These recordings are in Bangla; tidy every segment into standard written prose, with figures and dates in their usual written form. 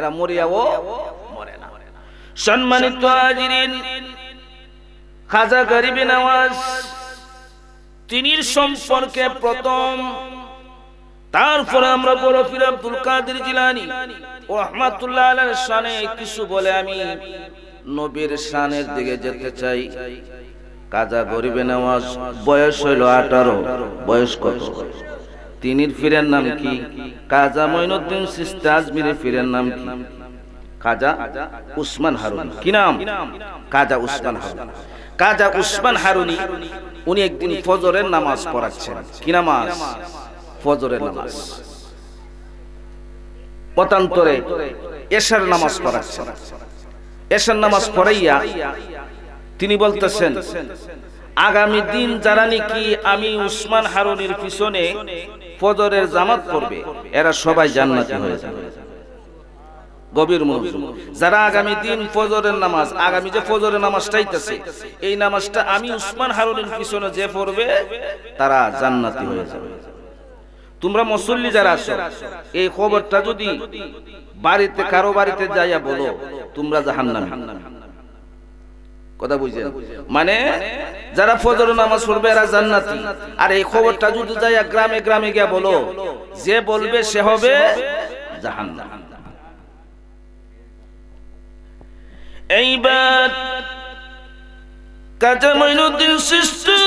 এরা মরিয়াও মরে না। সম্মানিত হাজিরিন, খাজা গরিবে নওয়াজ তিনির সম্পর্কে প্রথম, তারপরে আমরা বড় পীর আব্দুল কাদের জিলানী রাহমাতুল্লাহ আলাইহির শানে কিছু বলে আমি নবীর শানের দিকে যেতে চাই। খাজা গরিবে নওয়াজ বয়স হইল 18। বয়স কত? তিনির পীরের নাম কি? খাজা মঈনুদ্দিন চিশতি আজমিরের পীরের নাম কি? খাজা উসমান হারুনি। কি নাম? খাজা উসমান হারুনি। খাজা উসমান হারুনি উনি একদিন ফজরের নামাজ পড়াচ্ছেন। কি নামাজ? ফজরের নামাজ। পতান্তরে এশার নামাজ পড়াচ্ছেন। এশার নামাজ পড়াইয়া তিনি বলতেছেন, আগামী দিন যারা নাকি আমি উসমান হারুনির পিছনে ফজরের জামাত পড়বে এরা সবাই জান্নাতি হয়ে যাবে। গভীর মনোযোগ। যারা আগামী দিন ফজরের নামাজ, আগামী যে ফজরের নামাজটা আইতাছে এই নামাজটা আমি উসমান হারুনির পিছনে যে পড়বে তারা জান্নাতি হয়ে যাবে। তোমরা মুসল্লি যারা আছো এই খবরটা যদি বাড়িতে কারো বাড়িতে যাইয়া বলো তোমরা জাহান্নামী, কথা বুঝছেন? মানে যারা ফজরের নামাজ পড়বে এরা জান্নাতি, আর এই খবরটা যদি যাইয়া গ্রামে গ্রামে গিয়া বলো, যে বলবে সে হবে জাহান্নামী। এইবার খাজা মঈনুদ্দিন চিশতি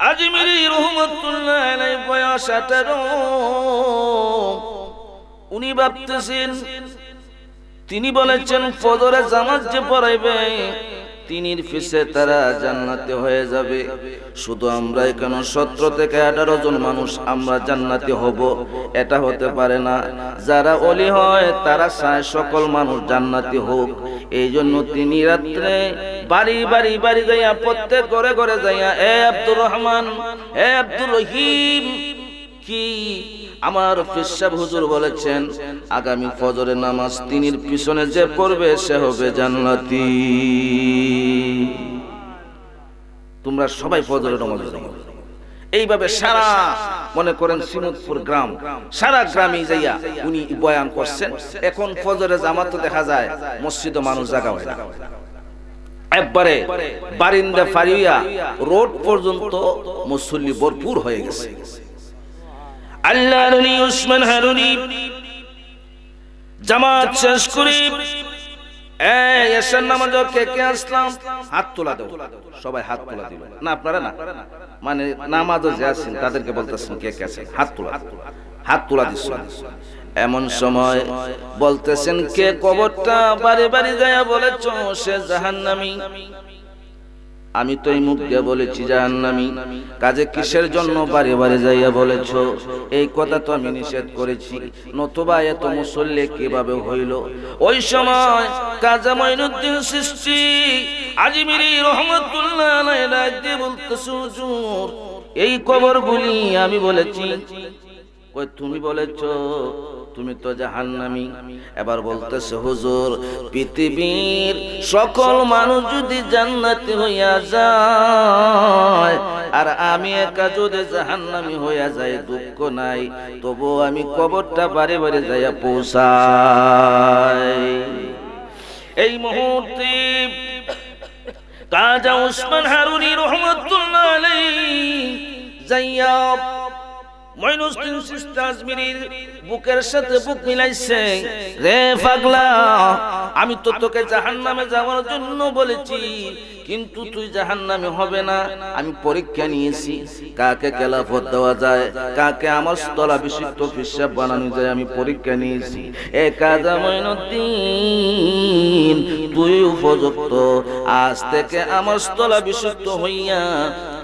আজমিরি রহমাতুল্লাহ আলাইহি বয়স 18। উনি ভাবতেছেন, তিনি বলেছেন ফজরে জামাত যে পড়াইবে তিনির পিছে তারা জান্নাতি হয়ে যাবে। শুধু আমরা এখানে 17 থেকে 18 জন মানুষ আমরা জান্নাতি হব এটা হতে পারে না। যারা ওলি হয় তারা চায় সকল মানুষ জান্নাতি হোক। এই জন্য তিনি রাত্রে বাড়ি বাড়ি বাড়ি যাইয়া প্রত্যেক ঘরে ঘরে যাইয়া, এ আব্দুর রহমান, এ আব্দুর রহিম, কি আমার পীর সাহেব হুজুর বলেছেন আগামী ফজরের নামাজ তিনির পিছনে যে পড়বে সে হবে জান্নাতি। তোমরা সবাই ফজরের নামাজে যাও। এইভাবে সারা মনে করেন শ্রীমতপুর গ্রাম, সারা গ্রামে যাইয়া উনি বয়ান করছেন। এখন ফজরের জামাত তো দেখা যায় মসজিদে মানুষ জায়গা হয় না, একবারে বারিন্দা ফারিয়া রোড পর্যন্ত মুসল্লি ভরপুর হয়ে গেছে। আল্লাহর ওলি উসমান হারুনি জামাত শেষ করে এশার নামাজে কে কে আসলাম হাত তোলা দাও, সবাই হাত তোলা দিল না। আপনারা না, মানে নামাজে যে আছেন তাদেরকে বলতেছেন কে কে আছেন হাত তোলা, হাত তোলা দিচ্ছেন। এমন সময় বলতেছেন কে কবরটা বাড়ি বাড়ি যায় বলেছ সে জাহান্নামী। আমি তো এই মুখ দিয়ে বলেছি জাহান্নামী, কাজে কিসের জন্য বাড়ি বাড়ি যাইয়া বলেছ? এই কথা তো আমি নিষেধ করেছি, নতুবা এত মুসল্লি কিভাবে হইল? ওই সময় খাজা মঈনুদ্দিন চিশতি আজমিরি রহমাতুল্লাহ আলাইহি বলতেছে, হুজুর এই কবরগুলি আমি বলেছি। কই তুমি বলেছ? তুমি তো জাহান্নামী। এবার বলতেছে হুজুর পৃথিবীর সকল মানুষ যদি জান্নাতি হইয়া যায় আর আমি একা যদি জাহান্নামী হইয়া যাই দুঃখ নাই, তবু আমি কবরটা বাড়ি বাড়ি যাইয়া পৌঁছাই। এই মুহূর্তে খাজা উসমান হারুনি রাহমাতুল্লাহ আলাইহি যাইয়া মঈনুদ্দিন চিশতি আজমিরির বুকের সাথে বুক মিলাইছে। রে পাগলা, আমি তো তোকে জাহান্নামে যাওয়ার জন্য বলেছি, কিন্তু তুই জাহান্নামে হবে না। আমি পরীক্ষা নিয়েছি কাকে খেলাফত দেওয়া যায়, কাকে আমার স্থলা বিশিষ্ট পিসাব বানানো যায়, আমি পরীক্ষা নিয়েছি। এ খাজা মঈনুদ্দিন তুই উপযুক্ত, আজ থেকে আমার স্থলা বিশুদ্ধ হইয়া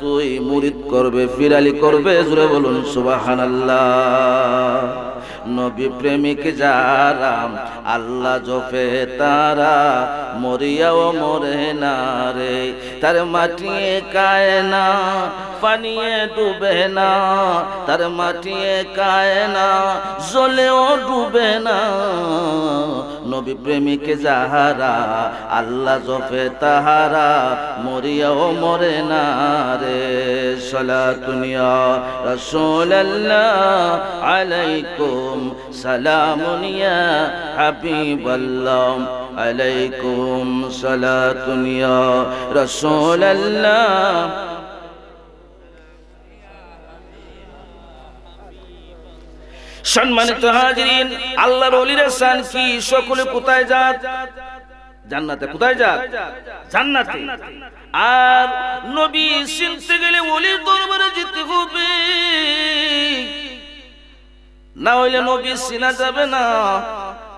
তুই মুরিদ করবে, ফিরালি করবে। জোরে বলুন সুবহানাল্লাহ। নবী প্রেমিক যারা আল্লাহ জপে তারা মরিয়াও মরে না রে, তার মাটিয়ে কায় না পানিয়ে ডুবে না, তার মাটিয়ে কায় না জলেও ডুবে না। নবী প্রেমিক যাহারা আল্লাহ জফে তাহারা মরিয়াও মরে না রে সালাতুন ইয়া রাসূলুল্লাহ আলাইকুম সালামুন ইয়া হাবিবাল্লাহ আলাইকুম সালাতুন ইয়া রাসূলুল্লাহ। সম্মানিত হাজিরিন, আল্লাহর ওলিরা শান কি, সকলে কোথায় যান? জান্নাতে। কোথায় যান? জান্নাতে। আর নবী চিনতে গেলে ওলির দরবারে যেতে হবে, না হইলে নবী চিনা যাবে না।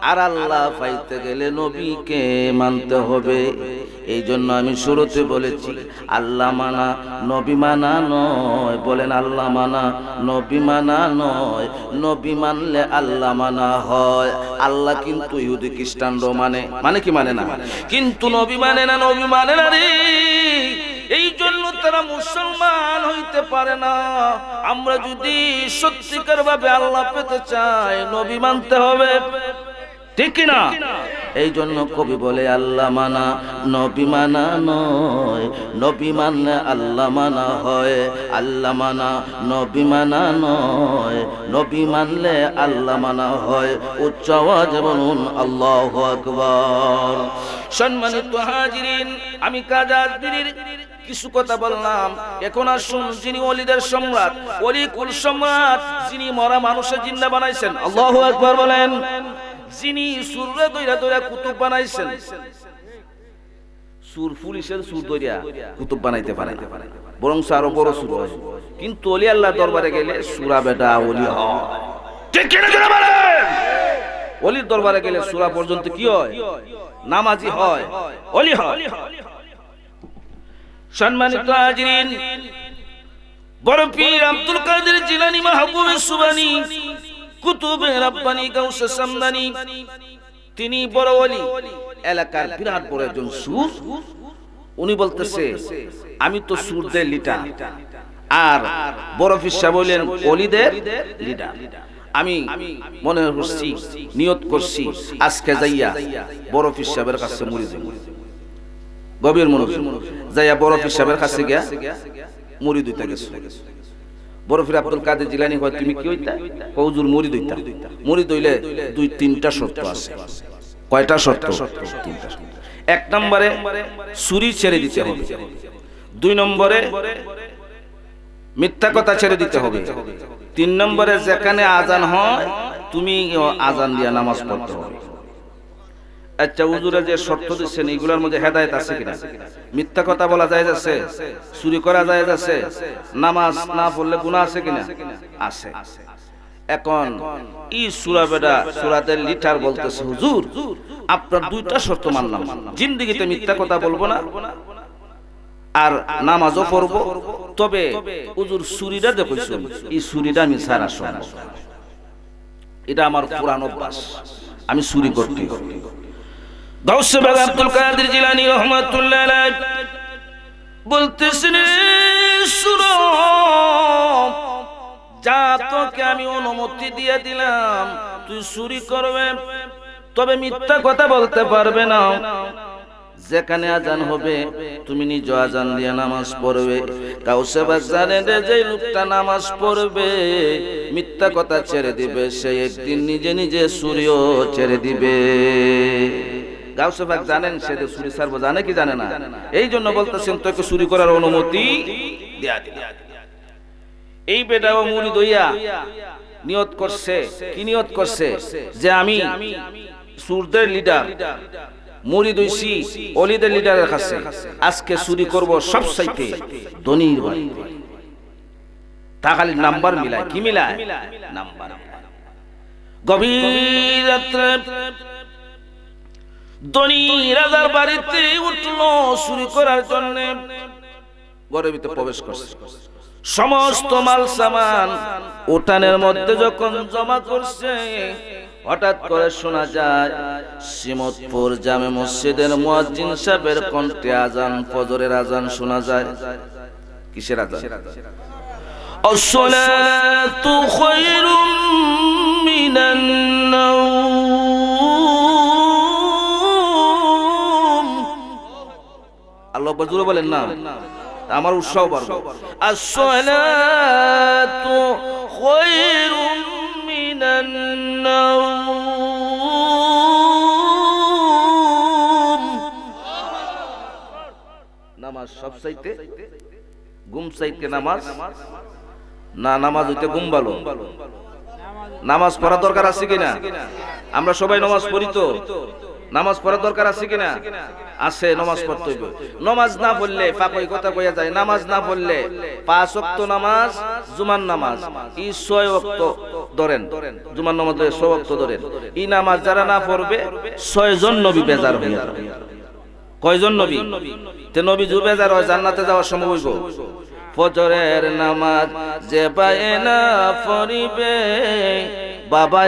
আর আল্লাহ পাইতে গেলে নবীকে মানতে হবে। এই জন্য আমি শুরুতে বলেছি আল্লাহ মানা নবী মানা নয়। বলেন আল্লাহ মানা নবী মানা নয়। নবী মানলে আল্লাহ মানা হয়। আল্লাহ কিন্তু ইহুদি খ্রিস্টানরাও মানে কি মানে না, কিন্তু নবী মানে না, নবী মানে না রে। এই জন্য তারা মুসলমান হইতে পারে না। আমরা যদি সত্যিকার ভাবে আল্লাহ পেতে চাই, নবী মানতে হবে, ঠিক না? এই জন্য কবি বলে আল্লাহ মানা নবী মানা নয়। নবী মানলে আল্লাহ মানা হয়। আল্লাহ মানা নবী মানা নয়। নবী মানলে আল্লাহ মানা হয়। উচ্চ আওয়াজে বলুন আল্লাহু আকবার। সম্মানিত হাজিরিন, আমি কাজী আজমিরীর কিছু কথা বললাম। এখন আসুন যিনি ওলিদের সম্রাট, ওলি কুল সম্রাট, যিনি মরা মানুষের জিন্দা বানাইছেন, আল্লাহু আকবার বলেন। যিনি সুররে দইরা দইরা কুতুব বানাইছেন। সুর পুলিশের সুর দইরা কুতুব বানাইতে পারে না, বরং আরো বড় সুর হয়। কিন্তু ওলি আল্লাহর দরবারে গেলে সুরা বেটা ওলি হয়, ঠিক কিনা জোরে বলেন? ওলির দরবারে গেলে সুরা পর্যন্ত কি হয়? নামাজি হয়, ওলি হয়। সম্মানিত হাজিরিন, বড় পীর আব্দুল কাদের জিলানী মাহবুবে সুবানী কুতুবে রাব্বানী গাউসে সামদানী, তিনি বড় ওলি, এলাকার বিরাট বড় একজন সুর। উনি বলতেছে আমি তো সুরদের লিডার, আর বড় পীর সাহেব বলেন ওলিদের লিডার। আমি মনে করছি, নিয়ত করছি আজকে যাইয়া বড় পীর সাহেবের কাছে মুড়ি দেব। গভীর মনোযোগ, যাইয়া বড় পীর সাহেবের কাছে গিয়া মুড়ি দিতে গেছে। বড় পীর আব্দুল কাদের জিলানী কয় তুমি কি হইতা? হুজুর মুড়ি দইতা। মুড়ি দইলে দুই তিনটা শর্ত আছে। কয়টা শর্ত? তিনটা। এক নম্বরে চুরি ছেড়ে দিতে হবে, দুই নম্বরে মিথ্যা কথা ছেড়ে দিতে হবে, তিন নম্বরে যেখানে আজান হয় তুমি আজান দিয়া নামাজ পড়তে হবে। আচ্ছা, হুজুরে যে শর্ত দিচ্ছেন এগুলোর মধ্যে হেদায়েত আছে কিনা? মিথ্যা কথা বলা যায় আছে, চুরি করা যায় আছে, নামাজ না পড়লে গুনাহ আছে কিনা? আছে। এখন এই সূরা বেটা সূরাদের লিটার বলতেছে হুজুর আপনার দুইটা শর্ত মানলাম, জিন্দেগিতে মিথ্যা কথা বলবো না আর নামাজও পড়বো, তবে হুজুর চুরিটা যে কইছেন এই চুরিটা আমি ছাড়া শুনব, এটা আমার পুরান অভ্যাস, আমি চুরি করতে। গাউসে বাগ আব্দুল কাদের জিলানী রাহমাতুল্লাহ আলাইহি বলতেছেন সূরা যা তোকে আমি অনুমতি দিয়ে দিলাম তুই চুরি করবে, তবে মিথ্যা কথা বলতে পারবে না। যেখানে আজান হবে তুমি নিজ আজান দিয়ে নামাজ পড়বে। গাউসে বাগ জানেন যে লোকটা নামাজ পড়বে মিথ্যা কথা ছেড়ে দিবে, সে একদিন নিজে নিজে চুরিও ছেড়ে দিবে। গাউসে বাগ জানেন সে যে চুরি ছাড়বো, জানে কি জানে না? এই জন্য বলতেছেন তোকে চুরি করার অনুমতি দেয়া দিলাম। এই বেটাও মুরিদ হইয়া নিয়ত করছে, কি নিয়ত করছে? যে আমি সুরদের লিডার, মুরিদ হইছি ওলিদের লিডারের কাছে, আজকে চুরি করব সবচাইতে ধনীর বাড়ি। তা খালি নাম্বার মিলায়, কি মিলায়? নাম্বার। গভীর রাত্রে ধনী রাজার বাড়িতে উঠলো চুরি করার জন্য, ঘরের ভিতরে প্রবেশ করছে। সমস্ত মাল সামান উঠানের মধ্যে যখন জমা করছে, হঠাৎ করে শোনা যায় শ্রীমতপুর জামে মসজিদের মুয়াজ্জিন সাহেবের কণ্ঠে আজান, ফজরের আজান শোনা যায়। কিসের আজান? আসসালাতু খায়রুম মিনান নাওম। আকবার জোরে বলেন না, আমার উৎসাহ বাড়বে। আসসালাতু খায়রুম মিনান নাওম। নামাজ সবচাইতে ঘুম চাইতে নামাজ না, নামাজ হইতে ঘুম ভালো। নামাজ পড়া দরকার আছে কিনা? আমরা সবাই নামাজ পড়ি তো, নামাজ পড়া দরকার আছে কিনা? আছে, নামাজ পড়তে হইবে। নামাজ না পড়লে পাকই কথা কইয়া যায়, নামাজ না পড়লে 5 ওয়াক্ত নামাজ, জুমার নামাজ এই 6 ওয়াক্ত ধরেন, জুমার নামাজ 6 ওয়াক্ত ধরেন, এই নামাজ যারা না পড়বে 6 জন নবী বেজার হইয়া যাবে। কয়জন নবী? তে নবী যে বেজার হয় জান্নাতে যাওয়ার সময় হইব। ফজরের নামাজ যে পায় না পড়িবে, বাবা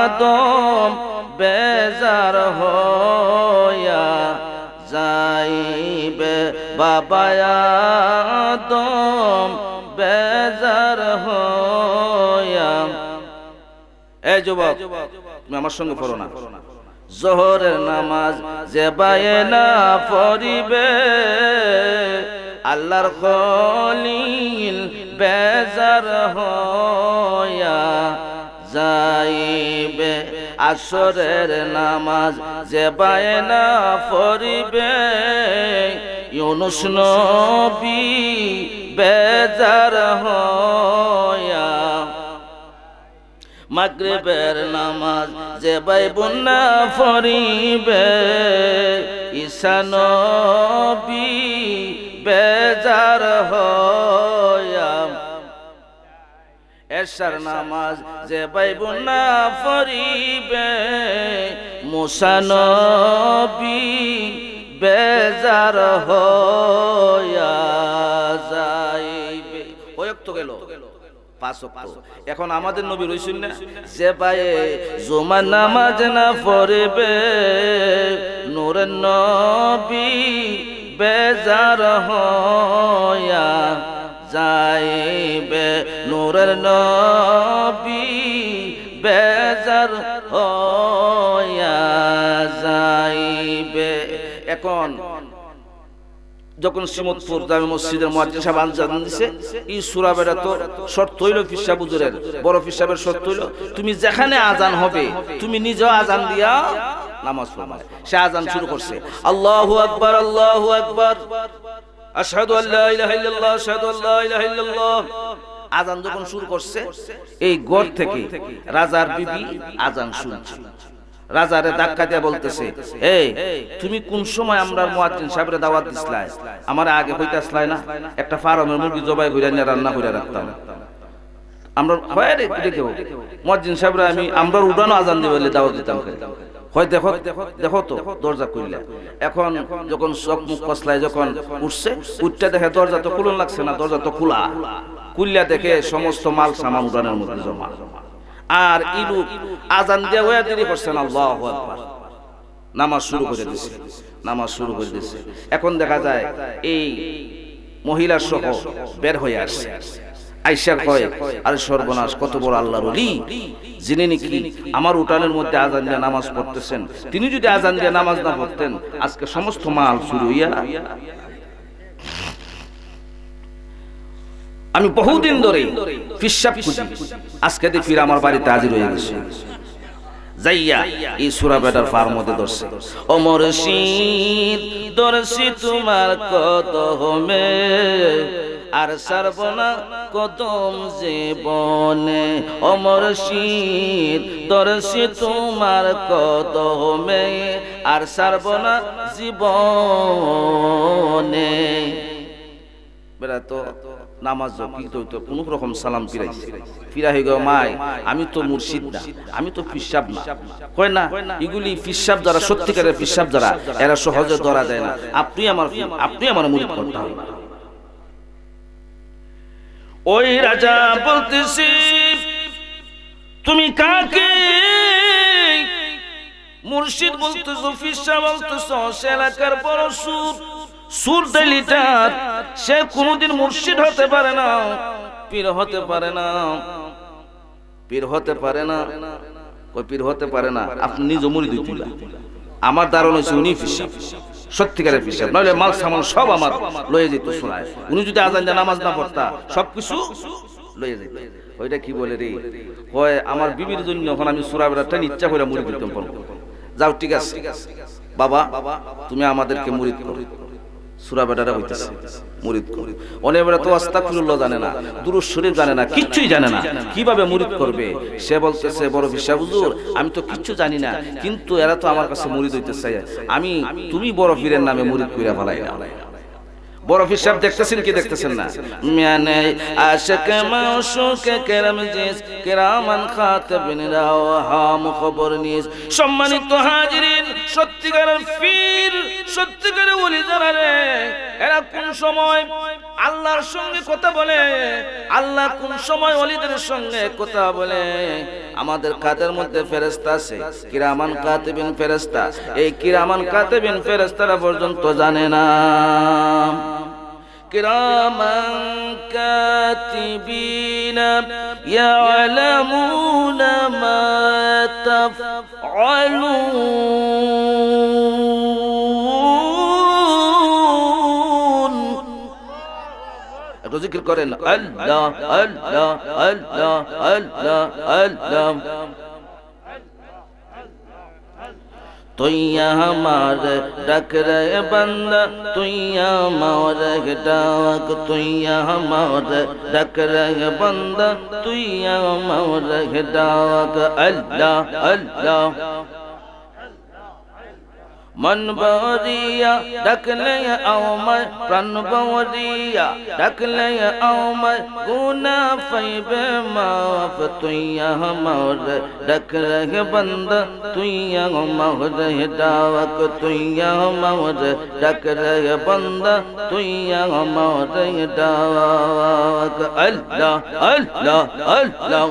আদম বেজার হইয়া যাইবে, বাবা আদম বেজার হইয়া। এই যুবক তুমি আমার সঙ্গে পড়ো না। জোহরের নামাজ যে পায় না পড়িবে, আল্লাহর খলিল বেজার হইয়া যাইবে। আসরের নামাজ যে পায় না পড়িবে, ইউনুস নবী বেজার হইয়া। মাগরিবের নামাজ যে বাইবুন না পড়িবে, ঈসা নবী বেজার হইয়া। এশার নামাজ যে বাইবুন না পড়িবে, মুসা নবী বেজার হইয়া যাইবে। কয়ক্ত গেল? 5 ওয়াক্ত। এখন আমাদের নবী রইছেন না, যে পায়ে জুমার নামাজ না পড়িবে, নূরের নবী বেজার হইয়া যাইবে, নূরের নবী বেজার হইয়া যাইবে। এখন যখন শ্রীমতপুর জামে মসজিদের মুয়াজ্জিন সাহেব আজান দিছে, এই সূরা বেটা তো শর্ত হইল পীর সাহেব হুজুরের, বড় পীর সাহেবের শর্ত হইল তুমি যেখানে আজান হবে তুমি নিজেও আজান দিয়া নামাজ পড়বা। সে আজান শুরু করছে, আল্লাহু আকবার, আল্লাহু আকবার, আশহাদু আল্লা ইলাহা ইল্লাল্লাহ, আশহাদু আল্লা ইলাহা ইল্লাল্লাহ। আজান যখন শুরু করছে, এই ঘর থেকে রাজার বিবি আজান শুনছে। রাজারে ধাক্কা দিয়ে বলতেছে, এই তুমি কোন সময় আমরার মুয়াজ্জিন সাহেবের দাওয়াত দিছলাই? আমার আগে কইতে আসলাই না? একটা ফার্মের মুরগি জবাই কইরা নিয়ে রান্না কইরা রাখতাম আমরা। হয় রে দেখো মুয়াজ্জিন সাহেবরা আমরা উড়ানো আজান দিয়ে বলে দাওয়াত দিতাম। হয় দেখো দেখো তো দরজা খুললা। এখন যখন চোখ মুখ কসলায় যখন উঠছে, উঠতে দেখে দরজা তো খুলন লাগছে না, দরজা তো খোলা। খুললা দেখে সমস্ত মাল সামান উড়ানোর মধ্যে জমা। আর ইলু আজান দিয়ে ওয়া দেরি করছেন, আল্লাহু আকবার, নামাজ শুরু করে দিয়েছে, নামাজ শুরু করে দিয়েছে। এখন দেখা যায় এই মহিলা সহ বের হয়ে আসছে। আয়েশা কয়, আরে সর্বনাশ, কত বড় আল্লাহর ওলি, যিনি নাকি আমার উঠানের মধ্যে আজান দিয়ে নামাজ পড়তেছেন, তিনি যদি আজান দিয়ে নামাজ না পড়তেন আজকে সমস্ত মাল চুরি হইয়া। আমি বহুদিন ধরে পিশাব খুঁজি, আজকে দেখি আমার বাড়িতে হাজির হয়ে গেছে। যাইয়া এই সূরা বেটার ফার মধ্যে ধরছে, ও মুর্শিদ দর্শি তোমার কদমে, আর সারবনা কদম জীবনে। ও মুর্শিদ দর্শি তোমার কদমে, আর সারবনা জীবনে। বেটা তো নামাজ কিন্তু কোন রকম সালাম ফিরাইছে, ফিরা হয়ে গেল, মাই আমি তো মুর্শিদ না, আমি তো পিশাব না। কয় না, এগুলি পিশাব যারা সত্যিকারের পিশাব যারা, এরা সহজে ধরা যায় না। আপনি আমার মুরিদ করতে হবে। ওই রাজা বলতেছি, তুমি কাকে মুর্শিদ বলতেছো, পিশাব বলতেছো? সে এলাকার বড় সুর লিটার, সে কোনদিন মুর্শিদ হতে পারে না, পীর হতে পারে না, পীর হতে পারে না। ওই পীর হতে পারে না, আপনি নিজ মুরিদ হইতে। আমার ধারণা হচ্ছে উনি পিশাব। সত্যিকারের পিসাব, নইলে মাল সামান সব আমার লয়ে যেত শোনায়। উনি যদি আজান দিয়ে নামাজ না পড়তা সবকিছু লয়ে যেত। ওইটা কি বলে রে, কয় আমার বিবির জন্য যখন আমি সূরা বেরাটা ইচ্ছা করে মুরিদ দিতাম পড়ব। যাও ঠিক আছে বাবা, তুমি আমাদেরকে মুরিদ করো। সূরা বেরাটা হইতেছে মুরিদ করো। অনেকবার তো আস্তাগফিরুল্লাহ জানে না, দুরূদ শরীফ জানে না, কিচ্ছুই জানে না, কিভাবে মুরিদ করবে? সে বলতেছে বড় বিশ্বাস হুজুর আমি তো কিচ্ছু জানি না, কিন্তু এরা তো আমার কাছে মুরিদ হইতেছে, আমি তুমি বড় পীরের নামে মুরিদ কইরা ফেলাইলাম। বড় পীর সাহেব দেখতেছেন কি দেখতেছেন না? মানে আশিক মাশুক কেরাম জিস কেরামান খাতাবিন রাওহাম খবর নিস। সম্মানিত হাজিরিন, সত্যিকারের পীর সত্যিকারের ওলি যারা রে, এরা কোন সময় আল্লাহর সঙ্গে কথা বলে, আল্লাহ কোন সময় ওলিদের সঙ্গে কথা বলে। আমাদের কাদের মধ্যে ফেরেশতা আছে, কিরামান কাতিবিন ফেরেশতা। এই কিরামান কাতিবিন ফেরেশতারা পর্যন্ত জানে না। কিরামান কাতিবিনা ইয়ালামুনা মা তাফআলুন। একটু জিকির করেন আল্লাহ আল্লাহ আল্লাহ আল্লাহ আল্লাহ। तो हमार डक रहे बंदा, तो हमार डाक, तो हमार डक रहे बंदा, तो हमार डाक। अल्लाह अल्लाह मन बरिया डकले आओमय, प्राण बरिया डकले आओमय, गुना फैबे माफ। तुइया हमार डक रहे बंदा, तुइया हमार डाक, तुइया हमार डक रहे बंदा, तुइया हमार डाक। अल्लाह अल्लाह अल्लाह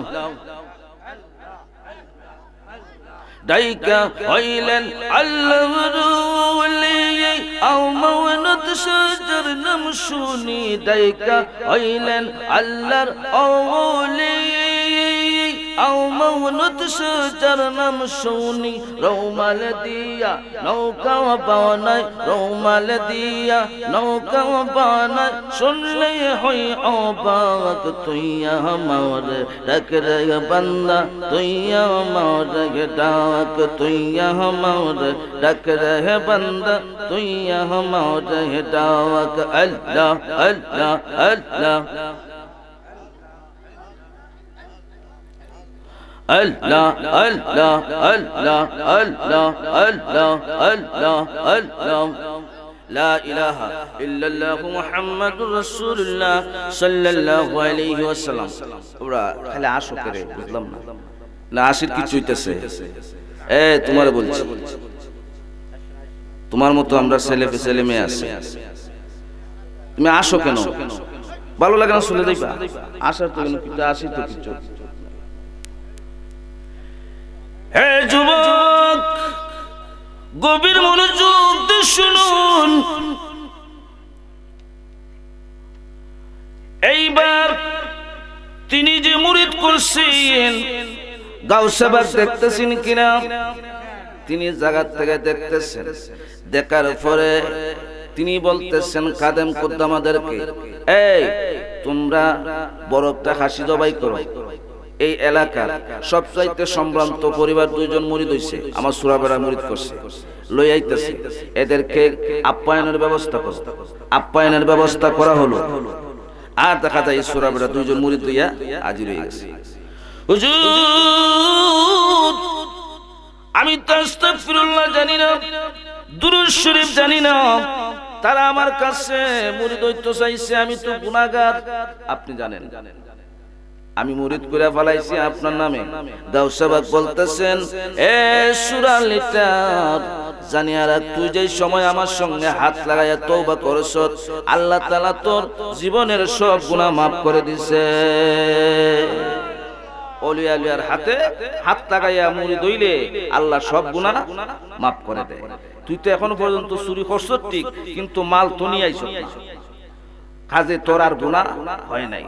दाइका हइलन अल्लाह रूली आओ मौनत शजर नमशुनी। दाइका हइलन अल्लाह औली आओ मौनत शजर नमशुनी। रौमाल दिया नौका बानाय, रौमाल दिया नौका बानाय, सुन ले होई औबाक। तुइया हमार डक रहे बंदा, तुइया हमार डाक, तुइया हमार डक रहे बंदा, तुइया हमार डाक। अल्लाह अल्लाह अल्लाह अल्लाह अल्लाह अल्लाह अल्लाह अल्लाह अल्लाह अल्लाह ला इलाहा इल्लल्लाह मुहम्मदुर रासूलुल्लाह सल्लल्लाहु अलैहि वसल्लम। ওরা খালি আশো করে, বুঝলাম না, না আশির কিছু হইতেছে। এ তোমারে বলছি, তোমার মতো আমরা ছেলে মেয়ে আছে, তুমি আসো কেন? ভালো লাগে না চলে যাইবা? আসার তো কিছু, আসি তো কিছু। হে যুবক, গভীর মনোযোগ দিয়ে শুনুন। এইবার তিনি যে মুরিদ করছেন, গাউসে বাগ দেখতেছেন কিনা? তিনি জায়গা থেকে দেখতেছেন। দেখার পরে তিনি বলতেছেন খাদেম কুদ্দামাদেরকে, এই তোমরা বরফটা হাসি জবাই করো। এই এলাকার সবচাইতে সম্ভ্রান্ত পরিবার দুইজন মুরিদ হইছে, আমার সূরা বেরা মুরিদ করছে, লই আইতেছে। এদেরকে আপ্যায়নের ব্যবস্থা করো। আপ্যায়নের ব্যবস্থা করা হলো। আর দেখা যায় সূরা বেরা দুইজন মুরিদ লইয়া হাজির হয়ে গেছে। হুজুর, আমি তো আস্তাগফিরুল্লাহ জানি না, দুরূদ শরীফ জানি না, তারা আমার কাছে মুরিদ হইতে চাইছে, আমি তো গুনাহগার। আপনি জানেন আমি মুরিদ করে ফেলাইছি আপনার নামে। গাউসাবাগ বলতেছেন, এ সূরা লিটার জানিয়া রাখ, তুই যে সময় আমার সঙ্গে হাত লাগাইয়া তওবা করছ, আল্লাহ তাআলা তোর জীবনের সব গুনাহ মাফ করে দিছে। ওলিয়া আলিয়ার হাতে হাত লাগাইয়া মুরিদ হইলে আল্লাহ সব গুনাহ মাফ করে দেয়। তুই তো এখন পর্যন্ত চুরি করছ ঠিক, কিন্তু মাল তো নিয়ে আইছ, কাজে তোর আর গুনাহ হয় নাই।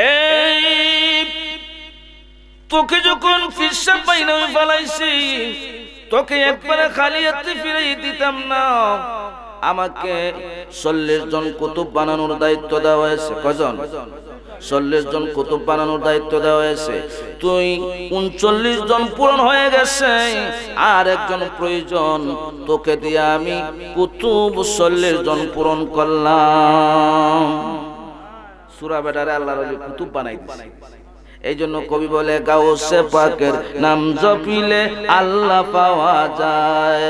এই তোকে যখন ফিরসাব বাইনা ফেলাইছি, তোকে একবারে খালি হাতে ফিরাই দিতাম না। আমাকে 40 জন কুতুব বানানোর দায়িত্ব দেওয়া হয়েছে। কয়জন? 40 জন কুতুব বানানোর দায়িত্ব দেওয়া হয়েছে। তুই 39 জন পূরণ হয়ে গেছে, আর একজন প্রয়োজন, তোকে দিয়ে আমি কুতুব 40 জন পূরণ করলাম। সূরা বেটারে আল্লাহর ওলি কুতুব বানাই দিয়েছে। এই জন্য কবি বলে গাউসে পাকের নাম জপিলে আল্লাহ পাওয়া যায়,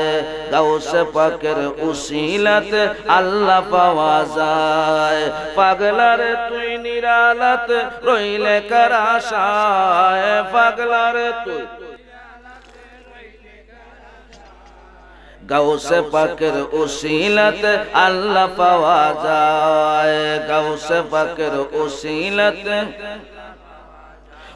গাউসে পাকের উসিলাতে আল্লাহ পাওয়া যায়। পাগলারে তুই নিরালাতে রইলে কার আশায়, পাগলারে তুই গাউসে পাকের উসিলাতে আল্লাহ পাওয়া যায়, গাউসে পাকের উসিলাতে।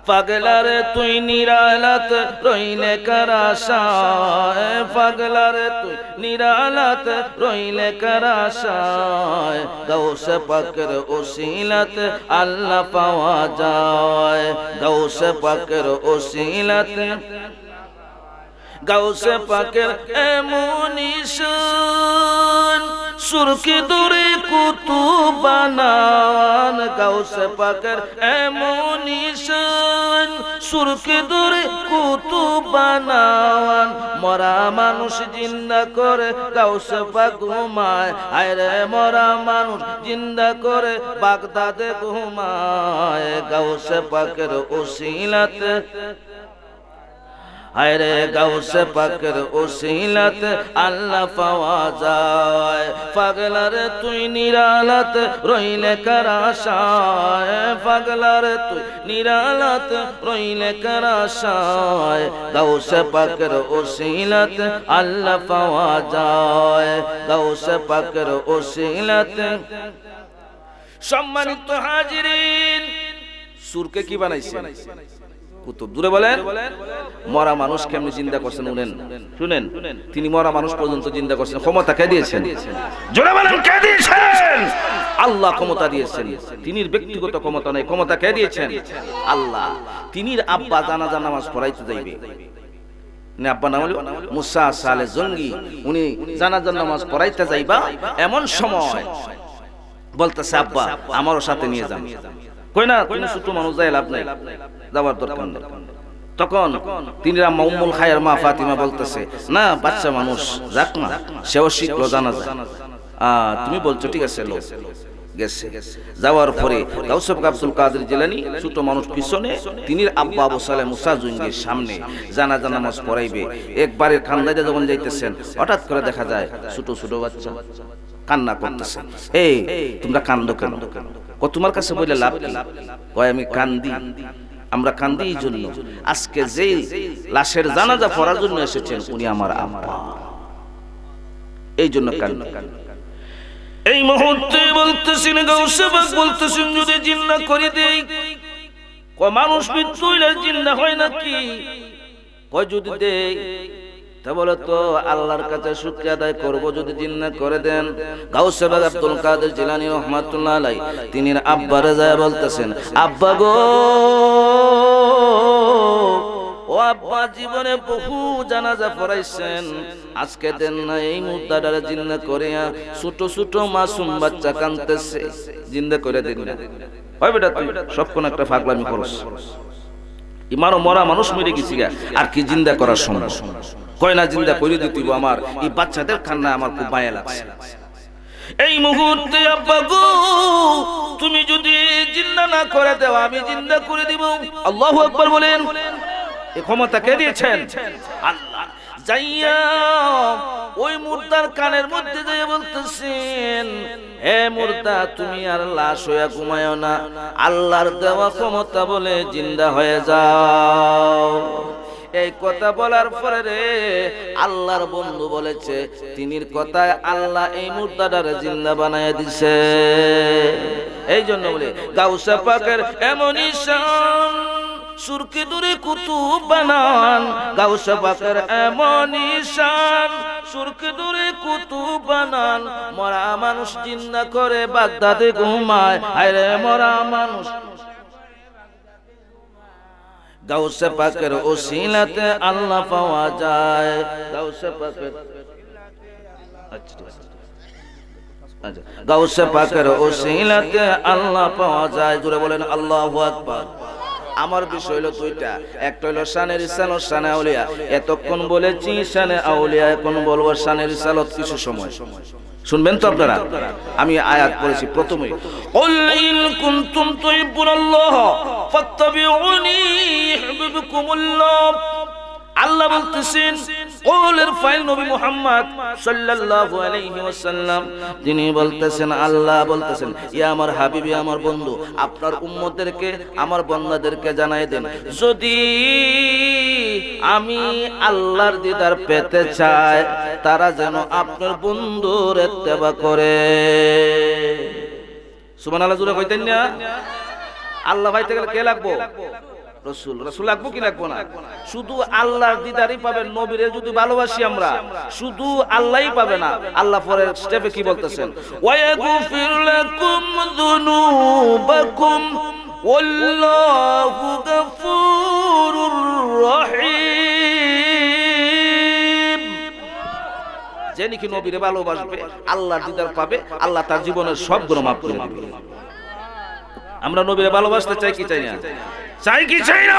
পাগলারে তুই নিরালাত রইলে কার আশায়, পাগলারে তুই নিরালাত রইলে কার আশায়। গাউসে পাকের উসিলাতে আল্লাহ পাওয়া যায়, গাউসে পাকের উসিলাতে। গাউসে পাকের এমনই শান, সুরকি দূরে কুতুব বানান। গাউসে পাকের এমনই শান, সুরকি দূরে কুতুব বানান। মরা মানুষ জিন্দা করে গাউসে পাক ঘুমায়, আরে মরা মানুষ জিন্দা করে বাগদাদে ঘুমায়। গাউসে পাকের উসিলাতে, আরে গাউসে পাকের উসিলাতে আল্লাহ পাওয়া যায়। পাগলারে তুই নিরালাতে রইলে কার আশায়, পাগলারে তুই নিরালাতে রইলে কার আশায়। গাউসে পাকের উসিলাতে আল্লাহ পাওয়া যায়, গাউসে পাকের উসিলাতে। সম্মানিত হাজিরিন, সুরকে কি বানাইছে? কুতুব। দূরে বলেন, মরা মানুষ কেমনে জিন্দা করছেন শুনেন। তিনি মরা মানুষ পর্যন্ত জিন্দা করছেন। ক্ষমতা কে দিয়েছেন? জোরে বলেন, কে দিয়েছেন? আল্লাহ ক্ষমতা দিয়েছেন। তিনির ব্যক্তিগত ক্ষমতা নাই, ক্ষমতা কে দিয়েছেন? আল্লাহ। তিনির আব্বা জানাজা নামাজ পড়াইতে যাইবে, আব্বা নাম হলো মুসা সালে জঙ্গি, উনি জানাজার নামাজ পড়াইতে যাইবা, এমন সময় বলতেছে আব্বা আমারও সাথে নিয়ে যান। কই না, তুমি ছোট মানুষ, যাই লাভ নাই, যাওয়ার দরকার নেই। তখন তিনি আম্মা উম্মুল খায়ের মা ফাতিমা বলতেছে, না বাচ্চা মানুষ যাক না, সেও শিখলো জানাজা। তুমি বলছো ঠিক আছে, লোক গেছে। যাওয়ার পরে গাউস আব্দুল কাদের জিলানী ছোট মানুষ পিছনে, তিনি আব্বা আবু সালেহ মুসা জঙ্গির সামনে জানাজা নামাজ পড়াইবে। একবারে খান্দাইতে যখন যাইতেছেন, হঠাৎ করে দেখা যায় ছোট ছোট বাচ্চা কান্না করতেছে। এই তোমরা কান্দো কেন? তোমার কাছে বলে লাভ কি? কয় আমি কান্দি, আমরা কান্দি এই জন্য, আজকে যে লাশের জানাজা পড়ার জন্য এসেছেন উনি আমার আব্বা, এই জন্য কান্দি। এই মুহূর্তে বলতেছেন গাউসে পাক বলতেছেন, যদি জিন্নাহ করে দেই, কয় মানুষ মৃত্যু হইলে জিন্নাহ হয় নাকি? কয় যদি দেই, তা বলে তো আল্লাহর কাছে শুকরিয়া আদায় করব যদি জিন্নাহ করে দেন। গাউসে পাক আব্দুল কাদের জিলানী রাহমাতুল্লাহ আলাইহি তিনি আব্বারে যায় বলতেছেন, আব্বা গো, ও আব্বা জীবনে বহু জানাজা পড়াইছেন, আজকে দেন না এই মুদ্দাটারে জিন্নাহ করিয়া। ছোট ছোট মাসুম বাচ্চা কাঁদতেছে, জিন্নাহ করে দেন না। হয় বেটা তুই সবক্ষণ একটা পাগলামি করস, ইমারও মরা মানুষ মেরে গেছি গা, আর কি জিন্দা করার সময়? কয় না জিন্দা করে দিতেইব, আমার এই বাচ্চাদের কান্না আমার খুব মায়া লাগছে। এই মুহূর্তে আব্বা গো, তুমি যদি জিন্দা না করে দাও আমি জিন্দা করে দিব। আল্লাহু আকবার বলেন। এই ক্ষমতা কে দিয়েছেন? আল্লাহ। যাইয়া ওই মুর্দার কানের মধ্যে যাইয়া বলতেছেন, হে মুর্দা তুমি আর লাশ হইয়া ঘুমায়ও না, আল্লাহর দেওয়া ক্ষমতা বলে জিন্দা হয়ে যাও। এই কথা বলার পরে রে আল্লাহর বন্ধু বলেছে, তিনির কথায় আল্লাহ এই মুর্দাটারে জিন্দা বানায় দিছে। এই জন্য বলে গাউসে পাকের এমনই শান, সুরকি দূরে কুতুব বানান। গাউসে পাকের এমনই শান, সুরকি দূরে কুতুব বানান। মরা মানুষ জিন্দা করে বাগদাদে ঘুমায়, আরে মরা মানুষ। গাউসে পাকের ওসিলাতে আল্লাহ পাওয়া যায়। গাউসে পাকের আচ্ছা, গাউসে পাকের ওসিলাতে আল্লাহ পাওয়া যায়। জোরে বলেন আল্লাহু আকবার। আমার বিষয় হলো দুইটা, একটা হলো শানে রিসালত, শানে আউলিয়া। এতক্ষণ বলেছি শানে আউলিয়া, এখন বলবো শানে রিসালত কিছু সময়। শুনবেন তো আপনারা? আমি আয়াত পড়েছি প্রথমে, কুল ইন কুনতুম তুহিব্বুনাল্লাহ ফাত্তাবিউনি ইউহিব্বুকুমুল্লাহ। আল্লাহ বলতেছেন, কওলের ফাইল নবী মুহাম্মদ সাল্লাল্লাহু আলাইহি ওয়াসাল্লাম, তিনি বলতেছেন, আল্লাহ বলতেছেন, ইয়া আমার হাবিবি, আমার বন্ধু, আপনার উম্মতদেরকে, আমার বান্দাদেরকে জানাই দেন, যদি আমি আল্লাহর দিদার পেতে চাই, তারা যেন আপনার বন্ধুর ইত্তেবা করে। সুবহানাল্লাহ জোরে কইতেন না? আল্লাহ পাইতে গেলে কে লাগবো? রসুল। রসুল লাগবো কি লাগবো না? শুধু আল্লাহর দিদারই পাবেন। নবীরে যদি ভালোবাসি আমরা, শুধু আল্লাহই পাবে না। আল্লাহ পরের স্টেপে কি বলতেছেন? ওয়ায়াগফির লাকুম যুনুবাকুম ওয়াল্লাহু গফুরুর রহিম। যে নাকি নবীরে ভালোবাসবে, আল্লাহর দিদার পাবে, আল্লাহ তার জীবনের সব গুনাহ মাফ করে দিবে। আমরা নবীরে ভালোবাসতে চাই কি চাই না? চাই কি চাই না?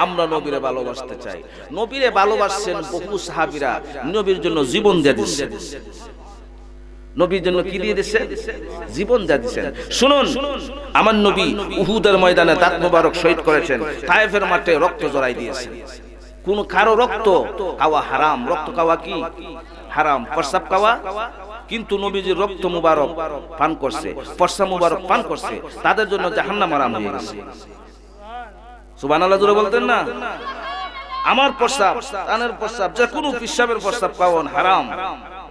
আমরা নবীরে ভালোবাসতে চাই। নবীরে ভালোবাসছেন বহু সাহাবীরা, নবীর জন্য জীবন দিয়ে দিয়েছেন। নবীর জন্য কি দিয়ে দিয়েছেন? জীবন দিয়ে দিয়েছেন। শুনুন, আমার নবী উহুদের ময়দানে দাঁত মোবারক শহীদ করেছেন, তায়েফের মাঠে রক্ত জড়াই দিয়েছেন। কোন কারো রক্ত খাওয়া হারাম। রক্ত খাওয়া কি হারাম? প্রস্রাব খাওয়া। কিন্তু নবীজির রক্ত মুবারক পান করছে, প্রস্রাব মুবারক পান করছে, তাদের জন্য জাহান্নাম হারাম হয়ে গেছে। সুবহানাল্লাহ জোরে বলতেন না? আমার প্রস্রাব, তানের প্রস্রাব, যে কোনো পিশাবের প্রস্রাব খাওয়া হারাম,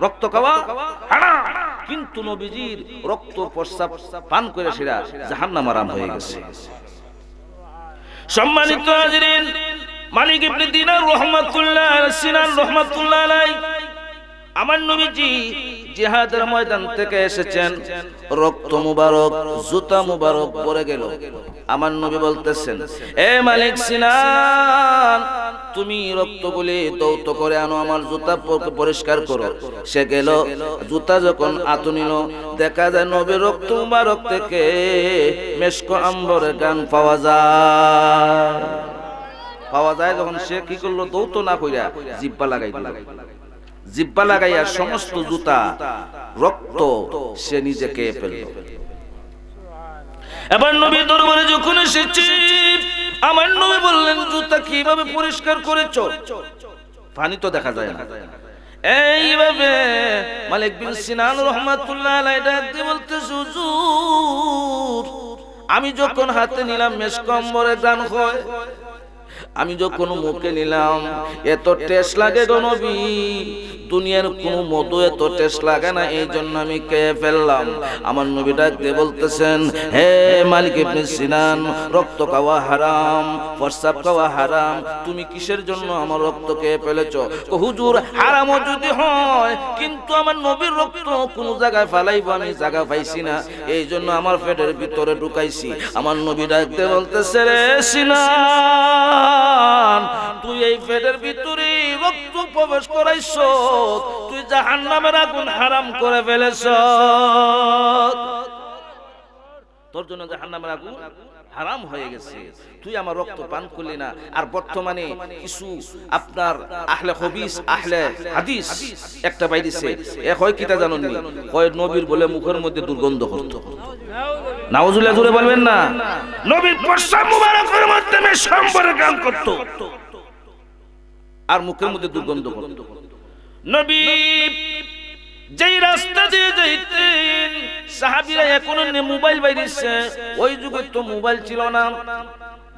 রক্ত খাওয়া হারাম। কিন্তু নবীজির রক্ত প্রস্রাব পান করে সেটা জাহান্নাম হারাম হয়ে গেছে। সম্মানিত হাজিরিন, মালিক ইবনে দিনার রাহমাতুল্লাহ আলাইহি, সিনান রাহমাতুল্লাহ আলাইহি, আমার নবীজি জিহাদের ময়দান থেকে এসেছেন, রক্ত মুবারক, জুতা মুবারক পরে গেল। আমার নবী বলতেছেন, এ মালিক সিনান, তুমি রক্তগুলি দৌত করে আনো, আমার জুতা পরিষ্কার করো। সে গেল, জুতা যখন আতো নিল, দেখা যায় নবীর রক্ত মুবারক থেকে মেশক আম্বরের গান পাওয়া যায়। যখন সে কি করলো? দৌত না কইরা জিহ্বা লাগাই দিল। জিহ্বা লাগাইয়া সমস্ত জুতা রক্ত সে নিজেকে ফেলল। এবার নবী দরবারে যখন এসেছে, আমার নবী বললেন, জুতা কিভাবে পরিষ্কার করেছো? পানি তো দেখা যায় না। এইভাবে মালিক বিন সিনান রাহমাতুল্লাহ আলাইহি ডাক দিয়ে বলতেছে, হুজুর, আমি যখন হাতে নিলাম মেশক আম্বরের গান হয়, আমি যখন মুখে নিলাম এত টেস্ট লাগে গো নবী, দুনিয়ার কোন মধু এত টেস্ট লাগে না, এই জন্য আমি খেয়ে ফেললাম। আমার নবী ডাক দিয়ে বলতেছেন, হে মালিক ইবনে সিনান, রক্ত খাওয়া হারাম, প্রস্রাব খাওয়া হারাম, তুমি কিসের জন্য আমার রক্ত খেয়ে ফেলেছ? হুজুর, হারামও যদি হয়, কিন্তু আমার নবীর রক্ত কোন জায়গায় ফেলাইবো আমি জায়গা পাইছি না, এই জন্য আমার পেটের ভিতরে ঢুকাইছি। আমার নবী ডাক দিয়ে বলতেছে, রে সিনান, তুই এই পেটের ভিতরে রক্ত প্রবেশ করাইছ, তুই জাহান্নামের আগুন হারাম করে ফেলেছ। তোর জন্য জাহান্নামের আগুন হারাম হয়ে গেছে, তুই আমার রক্ত পান করলি না। আর বর্তমানে কিছু আপনার আহলে হাদিস, আহলে হাদিস একটা বাইরেছে, এ হয় কিটা জানেন নি, হয় নবীর বলে মুখের মধ্যে দুর্গন্ধ করত। নাউজুবিল্লাহ জোরে বলবেন না? নবীর প্রস্রাব মুবারকের মধ্যে মেশম্বরের গান করত আর মুখের মধ্যে দুর্গন্ধ করত। নবী যেই রাস্তা দিয়ে যাইতেন, সাহাবীরা এখন মোবাইল বাইরেছে, ওই যুগে তো মোবাইল ছিল না।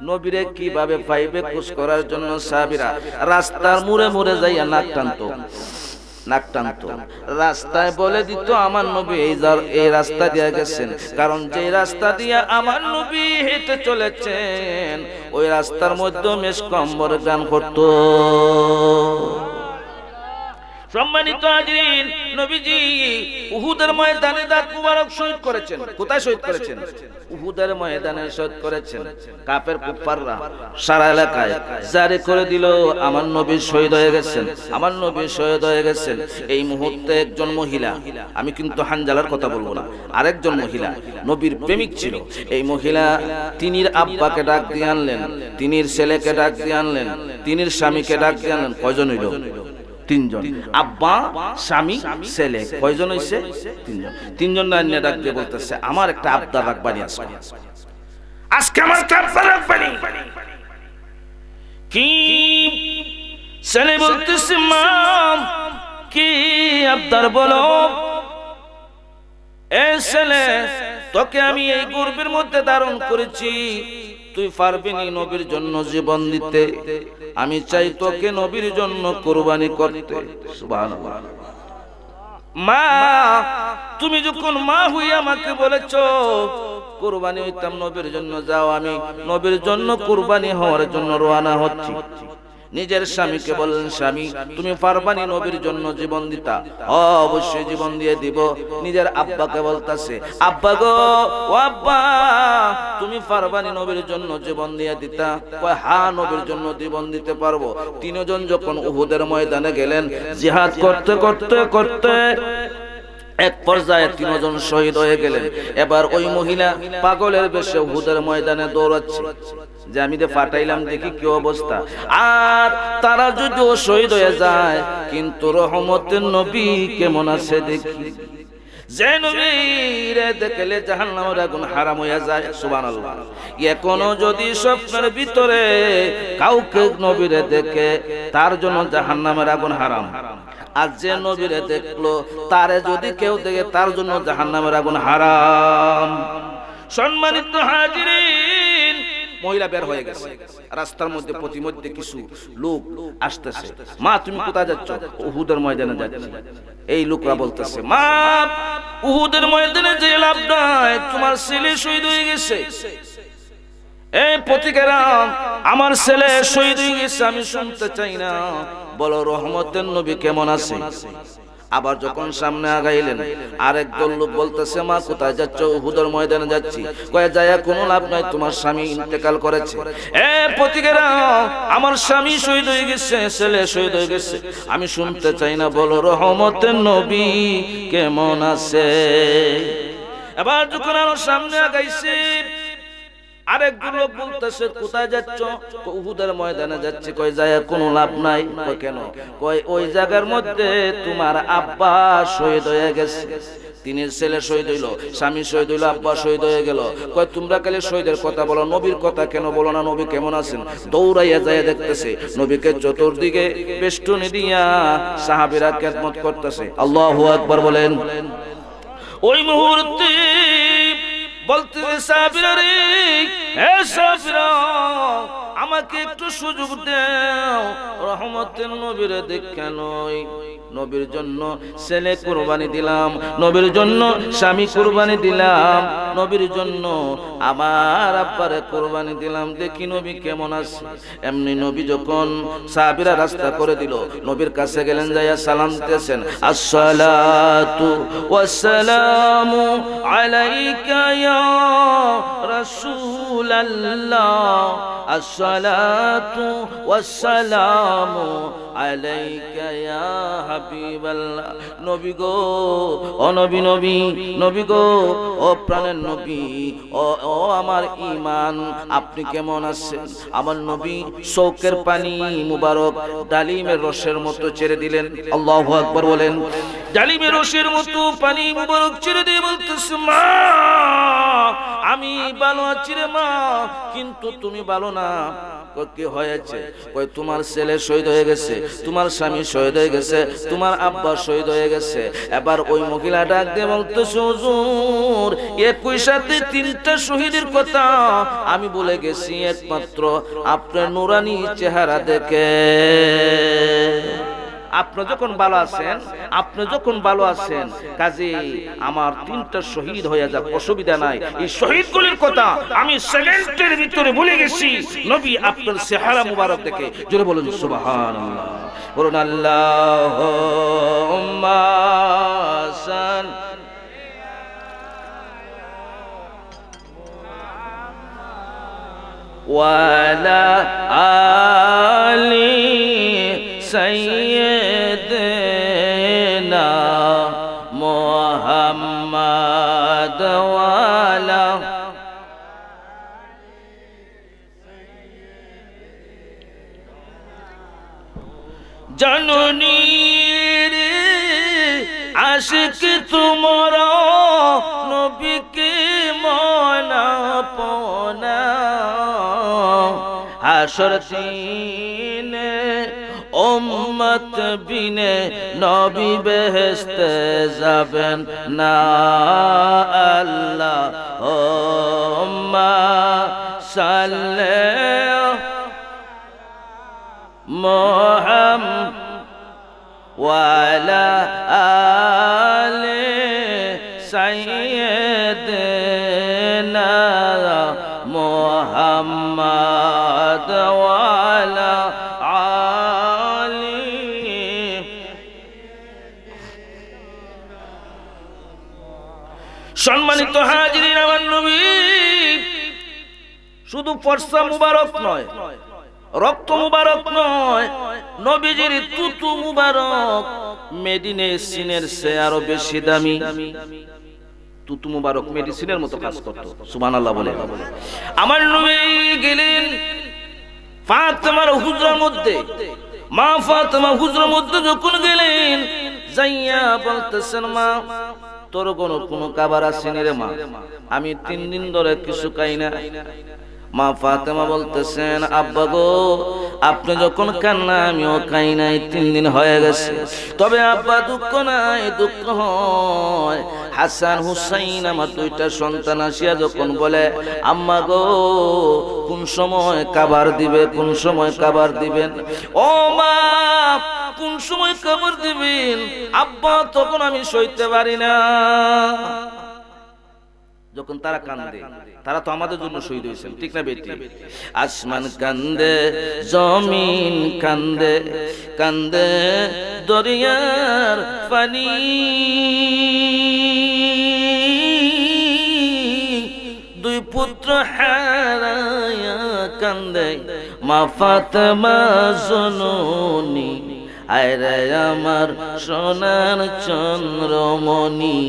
নবীরে কিভাবে পাইবে খোঁজ করার জন্য সাহাবীরা রাস্তার মুড়ে মুড়ে যাইয়া নাক টানতো। রাস্তায় বলে দিত, আমার নবী এই রাস্তা দিয়ে গেছেন, কারণ যে রাস্তা দিয়ে আমার নবী হেঁটে চলেছেন, ওই রাস্তার মধ্যে মেশক আম্বরের গান করত। সম্মানিত হাজিরিন, নবীজি উহুদের ময়দানে দাঁত মুবারক শহীদ করেছেন। কোথায় শহীদ করেছেন? উহুদের ময়দানে শহীদ করেছেন। কাফের কুফাররা সারা এলাকায় জারি করে দিল, আমার নবী শহীদ হয়ে গেছেন, আমার নবী শহীদ হয়ে গেছেন। এই মুহূর্তে একজন মহিলা, আমি কিন্তু হানজালার কথা বলবো না, আরেকজন মহিলা নবীর প্রেমিক ছিল। এই মহিলা তিনির আব্বাকে ডাক দিয়ে আনলেন, তিনির ছেলেকে ডাক দিয়ে আনলেন, তিনির স্বামীকে ডাক দিয়ে আনলেন। কয়জন হইল? তিনজন। আব্বা, স্বামী, ছেলে। কয়জন হইছে? তিনজন। তিনজন না ডাক দিয়ে বলতেছে, আমার একটা আবদার রাখবানি আজকে, আজকে আমার একটা আবদার রাখবানি। কি? ছেলে বলতেছে, মা কি আবদার বলো। এ ছেলে, তোকে আমি এই গর্বের মধ্যে ধারণ করেছি, তুই পারবি না নবীর জন্য জীবন দিতে। আমি চাই তোকে নবীর জন্য কুরবানি করতে। সুবহানাল্লাহ। মা, তুমি যখন মা হই আমাকে বলেছো কুরবানি হইতাম নবীর জন্য, যাও, আমি নবীর জন্য কুরবানি হওয়ার জন্য রওনা হচ্ছি। নিজের স্বামীকে বললেন, স্বামী তুমি পারবানি নবীর জন্য জীবন দিতা? অবশ্যই জীবন দিয়ে দিব। নিজের আব্বাকে বলতাছে, আব্বা গো, ও আব্বা, তুমি পারবানি নবীর জন্য জীবন দিয়ে দিতা? কয়, হ্যাঁ নবীর জন্য জীবন দিতে পারবো। তিনজন যখন উহুদের ময়দানে গেলেন, জিহাদ করতে করতে করতে এক পর্যায়ে তিনজন শহীদ হয়ে গেলেন। এবার ওই মহিলা পাগলের বেশে উহুদের ময়দানে দৌড়াচ্ছে যে আমি যে ফাটাইলাম দেখি কি অবস্থা। আর তারা যদিও শহীদ হয়ে যায়, কিন্তু রহমতের নবী কেমন আছে দেখি। যে নবীরে দেখলে জাহান্নামের আগুন হারাম হয়ে যায়। সুবহানাল্লাহ। এখনো যদি স্বপ্নের ভিতরে কাউকে নবীরে দেখে, তার জন্য জাহান্নামের আগুন হারাম। আর যে নবীরে দেখলো, তারে যদি কেউ দেখে, তার জন্য জাহান্নামের আগুন হারাম। সম্মানিত হাজিরিন, মহিলা বের হয়ে গেছে। রাস্তার মধ্যে প্রতিমধ্যে কিছু লোক আসতেছে। মা তুমি কোথায় যাচ্ছ? উহুদের ময়দানে যাচ্ছি। এই লোকরা বলতেছে, মা উহুদের ময়দানে যে লাভ নাই, তোমার ছেলে শহীদ হয়ে গেছে। এই প্রতিকেরা, আমার ছেলে শহীদ হয়ে গেছে, আমি শুনতে চাই না, বলো রহমতের নবী কেমন আছে। আবার যখন সামনে আগাইলেন, আরেক দল লোক বলতেছে, মা কোথায় যাচ্ছ? উহুদের ময়দানে যাচ্ছি। কয়ে, যায় কোনো লাভ নাই, তোমার স্বামী ইন্তেকাল করেছে। প্রতিকেরা, আমার স্বামী শহীদ হয়ে গেছে, ছেলে শহীদ হয়ে গেছে, আমি শুনতে চাই না, বলো রহমতের নবী কেমন আছে। এবার যখন আমার সামনে আগাইছে, আরেক লোক বলতেছে, কোথায় যাচ্ছ? উহুদের ময়দানে যাচ্ছি। কয়, যায় কোনো লাভ নাই। কয়, কেন? কয়, ওই জায়গার মধ্যে তোমার আব্বা শহীদ হয়ে গেছে, তিনি ছেলে শহীদ হইল, স্বামী শহীদ হইল, আব্বা শহীদ হয়ে গেল। কয়, তোমরা খালি শহীদের কথা বলো, নবীর কথা কেন বলো না? নবী কেমন আছেন? দৌড়াইয়া যায় দেখতেছে নবীকে চতুর্দিকে বেষ্টনী দিয়া সাহাবীরা খেদমত করতেছে। আল্লাহু আকবার বলেন। ওই মুহূর্তে বলতে, সাহাবীরা রে, হে সাহাবীরা, আমাকে একটু সুযোগ দাও, রহমতের নবীরে দেখে নয়, নবীর জন্য ছেলে কুরবানি দিলাম, নবীর জন্য স্বামী কুরবানি দিলাম, নবীর জন্য আমার আব্বারে কুরবানি দিলাম, দেখি নবী কেমন আছে। এমনি নবী যখন সাহাবীরা রাস্তা করে দিল, নবীর কাছে গেলেন, যাইয়া সালাম দিতেছেন, আসসালাতু ওয়াসসালামু আলাইকা ইয়া রাসূলুল্লাহ, আসসালাতু ওয়াসসালামু আলাইকা ইয়া হাবিবাল্লাহ। নবী গো, ও নবী, নবী, নবী গো, ও প্রাণের নবী, ও আমার ঈমান, আপনি কেমন আছেন? আমার নবী শোকের পানি মুবারক ডালিমের রসের মতো ছেড়ে দিলেন। আল্লাহু আকবার বলেন। ডালিমের রসের মতো পানি মুবারক ছেড়ে দিয়ে বলতেছে, মা আমি ভালো আছি রে মা, কিন্তু তুমি ভালো না। কি হয়েছে? কই, তোমার ছেলে শহীদ হয়ে গেছে, তোমার স্বামী শহীদ হয়ে গেছে, তোমার আব্বা শহীদ হয়ে গেছে। এবার ওই মহিলা ডাক দিয়ে বলতেছে, হুজুর, একই সাথে তিনটা শহীদের কথা আমি বলে গেছি, একমাত্র আপনার নুরানি চেহারা দেখে। আপনি যখন ভালো আছেন, আপনি যখন ভালো আছেন, কাজে আমার তিনটা শহীদ হয়ে যাক, অসুবিধা নাই। এই শহীদগুলির কথা আমি সেকেন্ডের ভিতরে ভুলে গেছি, নবী আপনার চেহারা মুবারক দেখে। জোরে বলুন সুবহানাল্লাহ। বলুন আল্লাহুম্মা সাল্লি ওয়ালা আলি সাইয়্যিদিনা মুহাম্মাদ ওয়ালা জননী রে আশিক তোমরা নবীকে মনা পনা হাসর দিনে উম্মত বিনে নবী বেহেশতে যাবেন না আল্লাহুম্মা সাল্লি মুহাম্মাদ ওয়ালা আলি সাইয়্যিদিনা মুহাম্মাদ ওয়ালা আলি। সম্মানিত হাজিরিন, আমার নবী শুধু ফর্সা মুবারক নয়, রক্ত মুবারক নয়, নবীজির তুতু মুবারক মেডিসিনের চেয়ে আরো বেশি দামি। তুতু মুবারক মেডিসিনের মতো কাজ করত। সুবহানাল্লাহ বলে। আমার নবী গেলেন ফাতেমার হুজরার মধ্যে, মা ফাতেমা হুজরার মধ্যে যখন গেলেন, যাইয়া বলতেছেন, মা তোর কোনো খাবার আসেনি রে মা, আমি 3 দিন ধরে কিছু খাই না। মা ফাতেমা বলতেছেন, আব্বা গো আপনি যখন কান্না আমিও খাই নাই, 3 দিন হয়ে গেছে। তবে আব্বা দুঃখ নাই, দুঃখ হয় হাসান হুসাইন আমার 2টা সন্তান আসিয়া যখন বলে, আম্মা গো কোন সময় খাবার দিবে, কোন সময় খাবার দিবেন, ও মা কোন সময় খাবার দিবেন, আব্বা তখন আমি সইতে পারি না। যখন তারা কান্দে, তারা তো আমাদের জন্য শহীদ হয়েছেন, ঠিক না বেটি? আসমান কান্দে, জমিন কান্দে, কান্দে দরিয়ার পানি, দুই পুত্র হারায়া কান্দে মা ফাতেমা জননী। আয়রে আমার সোনার চন্দ্রমণি,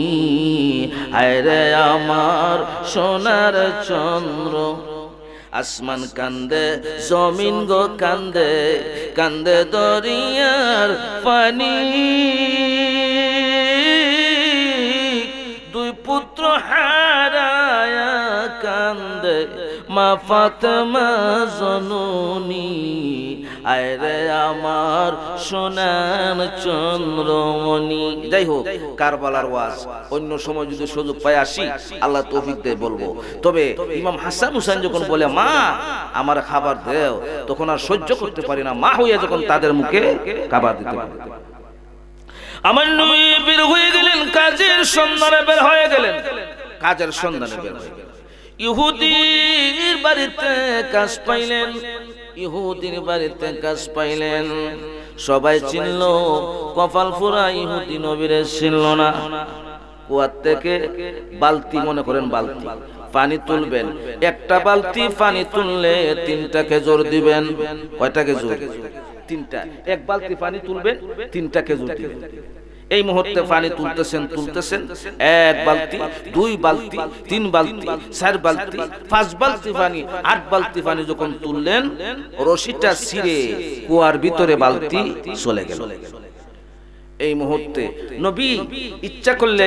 আয়রে আমার সোনার চন্দ্র। আসমান কান্দে, জমিন গো কান্দে, কান্দে দরিয়ার পানি, দুই পুত্র হারায়া কান্দে মা ফাতেমা জননী। আয়রে আমার সোনার চন্দ্রমণি। যাই হোক, কারবালার ওয়াজ অন্য সময় যদি সুযোগ পাই আসি, আল্লাহ তৌফিক দেয় বলবো। তবে ইমাম হাসান হুসাইন যখন বলে, মা আমার খাবার দেও, তখন আর সহ্য করতে পারি না, মা হইয়া যখন তাদের মুখে খাবার দিতে পারে। আমার নবী বের হয়ে গেলেন, কাজের সন্ধানে বের হয়ে গেলেন, কাজের সন্ধানে বের হয়ে গেলেন। ইহুদির বাড়িতে কাজ পাইলেন, ইহুদির বাড়িতে কাজ পাইলেন। সবাই চিনল, কপাল ফুরা ইহুদি নবীরে চিনল না। কুয়ার থেকে বালতি, মনে করেন বালতি, পানি তুলবেন, একটা বালতি পানি তুললে 3টা খেজুর দিবেন। কয়টা খেজুর? 3টা। এক বালতি পানি তুলবেন, 3টা খেজুর দিবেন। এই মুহূর্তে পানি তুলতেছেন, এক বালতি, 2 বালতি, 3 বালতি, 4 বালতি, 5 বালতি পানি, 8 বালতি পানি যখন তুললেন, রশিটা ছিঁড়ে কুয়ার ভিতরে বালতি চলে গেল। এই মুহূর্তে নবী ইচ্ছা করলে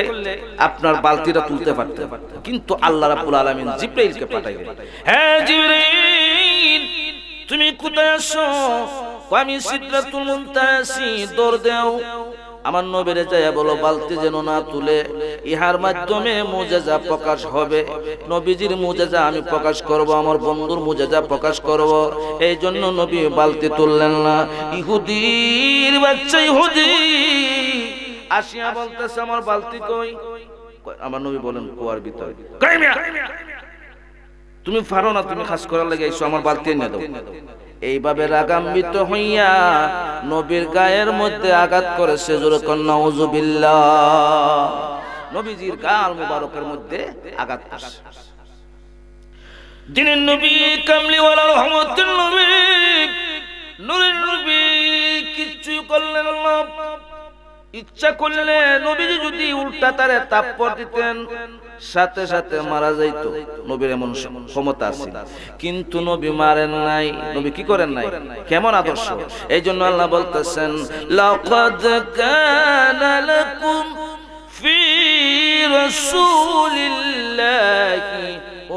আপনার বালতিটা তুলতে পারতেন, কিন্তু আল্লাহ রাব্বুল আলামিন জিবরাইলকে পাঠাইলেন। হ্যাঁ জিবরাইল, তুমি কোথায় আছো? আমি সিদরাতুল মুনতাহা আছি, দৌড় দাও। আমার নবীরে যাইয়া বলো, বালতি যেন না তুলে, ইহার মাধ্যমে মুজিজা প্রকাশ হবে। নবীজির মুজিজা আমি প্রকাশ করব, আমার বন্ধুর মুজিজা প্রকাশ করব। এই জন্য নবী বালতি তুললেন না। ইহুদির বাচ্চা ইহুদি আসিয়া বলতেছে, আমার বালতি কই? আমার নবী বলেন, কুয়ার ভিতরে। তুমি পারো না, তুমি খাস করার লাগে এসো, আমার বালতি এনে দাও। এইভাবে রাগান্বিত হইয়া নবীর গায়ের মধ্যে আঘাত করেছে। জোরে কোন নাউজুবিল্লাহ। নবীজির গাল মুবারকের মধ্যে আঘাত করেছে। দিনের নবী, কামলিওয়ালা, রহমতের নবী, নূরের নবী কিচ্ছু করলেন না। ইচ্ছা করলে নবীজি যদি উল্টা তারে তাপ্পর দিতেন সাথে সাথে মারা যাইত। নবীর এমন ক্ষমতা আছে, কিন্তু নবী মারেন নাই। নবী কি করেন নাই? কেমন আদর্শ! এই জন্য আল্লাহ বলতেছেন, লাকাদ কানা লাকুম ফি রাসূলিল্লাহি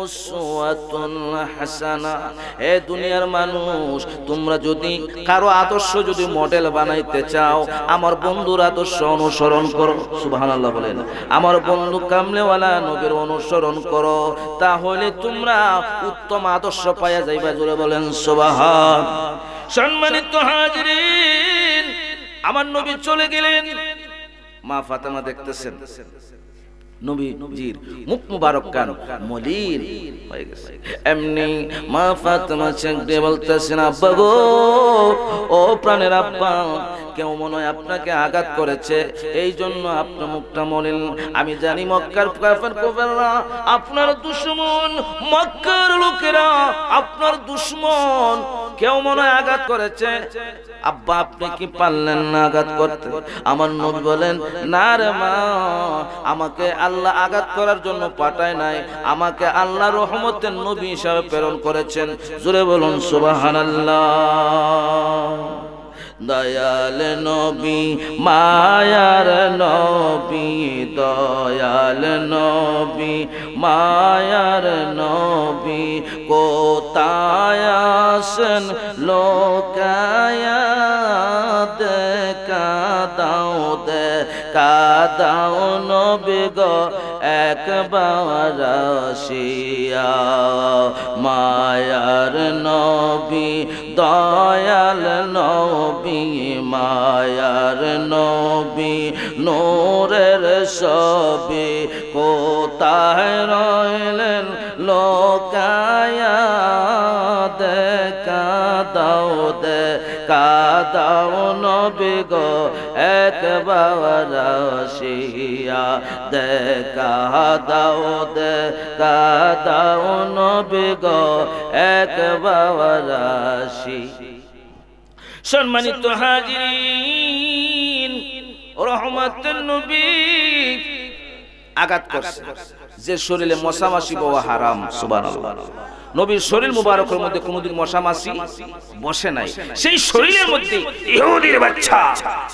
উসওয়াতুন হাসানা। হে দুনিয়ার মানুষ, তোমরা যদি কারো আদর্শ যদি মডেল বানাইতে চাও, আমার বন্ধুর আদর্শ অনুসরণ করো। সুবহানাল্লাহ বলেন। আমার বন্ধু কামলেওয়ালা নবীর অনুসরণ করো, তাহলে তোমরা উত্তম আদর্শ পাওয়া যাইবা। জোরে বলেন সুবহান। সম্মানিত হাজিরিন, আমার নবী চলে গেলেন। মা ফাতেমা দেখতেছেন নবীজির মুখ মুবারক কান মলিন হয়ে গেছে। এমনি মা ফাতেমা চেক দিয়ে বলতেছেন, আব্বা গো, ও প্রাণের আব্বা, কেউ মনে হয় আপনাকে আঘাত করেছে, এই জন্য আপনার মুখটা মলিন। আমি জানি মক্কার কাফেররা আপনার দুশমন, মক্কার লোকেরা আপনার দুশমন, কেউ মনে হয় আঘাত করেছে। আব্বা, আপনি কি পারলেন না আঘাত করতে? আমার নবী বলেন, না রে মা, আমাকে আল্লাহ আঘাত করার জন্য পাঠায় নাই, আমাকে আল্লাহ রহমতের নবী হিসাবে প্রেরণ করেছেন। জোরে বলুন সুবহানাল্লাহ। দয়াল নবী, মায়ার নবী, দয়াল নবী, মায়ার নবী, কোথায় আসেন লোকায়া দেখা দাও, দেখা দাও নবী গো একবার আসিয়া। মায়ার নবী, দয়াল নবী, মায়ার নবী, নূরের ছবি, কোথায় রইলেন লোকায়া দেখা দাও, দেখা দাও নবী গো একবার আসিয়া। দেখা দাও, দেখা দাও নবী গো একবার আসিয়া। সম্মানিত হাজিরিন, রহমতের নবী আঘাত করছে। যে শরীরে মশা মাছি বওয়া হারাম। সুবহানাল্লাহ। নবীর শরীর মুবারকের মধ্যে কোনোদিন মশা মাছি বসে নাই, সেই শরীরের মধ্যে ইহুদির বাচ্চা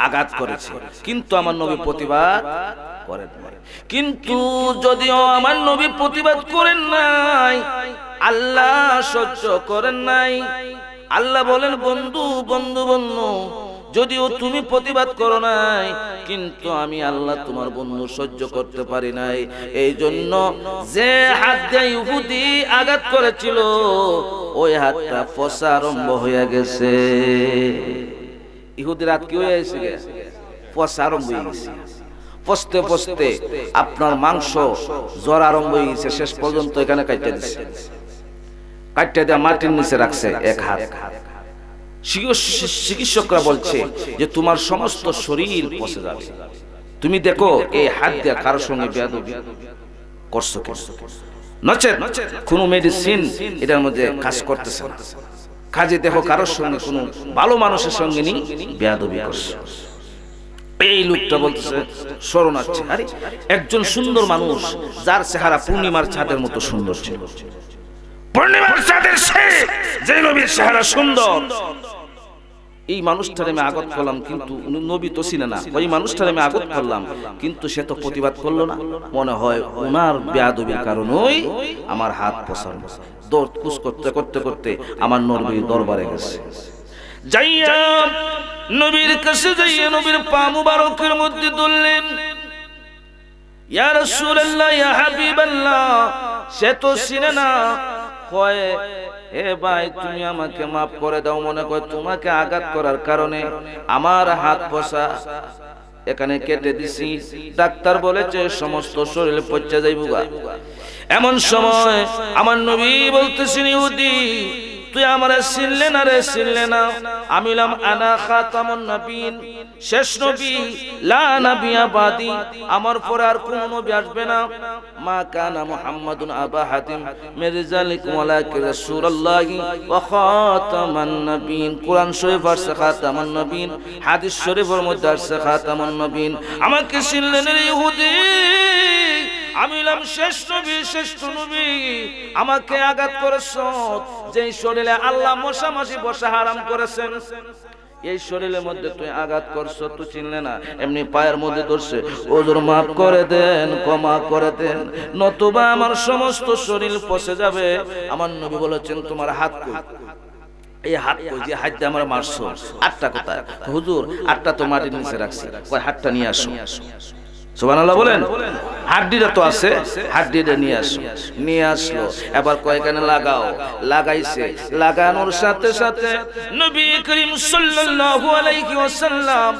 আঘাত করেছে, কিন্তু আমার নবী প্রতিবাদ করেন নাই। কিন্তু যদিও আমার নবী প্রতিবাদ করেন নাই, আল্লাহ সহ্য করেন নাই। আল্লাহ বলেন, বন্ধু বন্ধু বন্ধু, যদিও তুমি প্রতিবাদ করো নাই, কিন্তু আমি আল্লাহ তোমার বন্ধু সহ্য করতে পারি নাই। এই জন্য যে হাত দিয়ে ইহুদি আঘাত করেছিল, ওই হাতটা ফসা আরম্ভ হয়ে গেছে। ইহুদির হাত কি হয়ে গেছে? ফসা আরম্ভ হয়ে গেছে। পচতে পচতে আপনার মাংস জ্বর আরম্ভ হয়ে গেছে। শেষ পর্যন্ত এখানে কাটতে দিচ্ছে, কাটতে দিয়ে মাটির নিচে রাখছে এক হাত। চিকিৎসকরা বলছে যে তোমার সমস্ত শরীর পচে যাবে। তুমি দেখো এই হাত দিয়ে কারোর সঙ্গে বেয়াদবি করছো কেন? নচেত কোনো মেডিসিন এটার মধ্যে কাজ করতেছে না। কাজে দেখো কারোর সঙ্গে কোনো ভালো মানুষের সঙ্গে নি বেয়াদবি করছো। এই লোকটা বলতেছে শরণার্থী। আরে একজন সুন্দর মানুষ, যার চেহারা পূর্ণিমার চাঁদের মতো সুন্দর ছিল, পূর্ণিমার চাঁদের যে নবীর চেহারা সুন্দর, এই মানুষটারে আমি আগত করলাম, কিন্তু নবী তো চিনে না। ওই মানুষটারে আমি আগত করলাম, কিন্তু সে তো প্রতিবাদ করলো না। মনে হয় ওনার বেয়াদবির কারণেই আমার হাত পছার দৌড় কুচ করতে করতে করতে আমার নবীর দরবারে গেছে। যাইয়া নবীর কাছে যাইয়া নবীর পা মুবারকের মধ্যে ধরলেন, ইয়া রাসূলুল্লাহ, ইয়া হাবিবাল্লাহ। সে তো চিনে না, কয় হে ভাই, তুমি আমাকে মাফ করে দাও, মনে করে তোমাকে আঘাত করার কারণে আমার হাত পচা এখানে কেটে দিছি। ডাক্তার বলেছে সমস্ত শরীরে পচে যাইবো গা। এমন সময় আমার নবী বলতেছেন ইহুদি তুই আমারে চিনলে না রে চিনলে না আমি হলাম আনা খাতামুন নবীন শেষ নবী লা নবিয়া বাদি আমার পরে আর কোন নবী আসবে না মা কানা মুহাম্মাদুন আবা হাতিম মির রিজালিকুম ওয়ালাকিন রাসূলুল্লাহি ওয়া খাতামান নবীন কোরআন শরীফ আছে খাতামান নবীন হাদিস শরীফের মধ্যে আছে খাতামান নবীন আমাকে চিনলে না ইহুদি আমি হলাম শ্রেষ্ঠ নবী আমাকে আঘাত করেছো যেই শরীরে আল্লাহ মশা মাছি বসা হারাম করেছেন এই শরীরের মধ্যে তুই আঘাত করছো তুই চিনলে না এমনি পায়ের মধ্যে ধরছে ওজোর মাফ করে দেন ক্ষমা করে দেন নতুবা আমার সমস্ত শরীর পচে যাবে আমার নবী বলেছেন তোমার হাত কই এই হাত কই যে হাত দিয়ে আমার মারছো আটটা কোথায় হুজুর আটটা তো মাটির নিচে রাখছি কই হাতটা নিয়ে আসো সুবহানাল্লাহ বলেন হাড্ডিটা তো আছে হাড্ডিটা নিয়ে আসলো এবার কয়খানে লাগাও লাগাইছে লাগানোর সাথে সাথে নবী করিম সাল্লাল্লাহু আলাইহি ওয়াসাল্লাম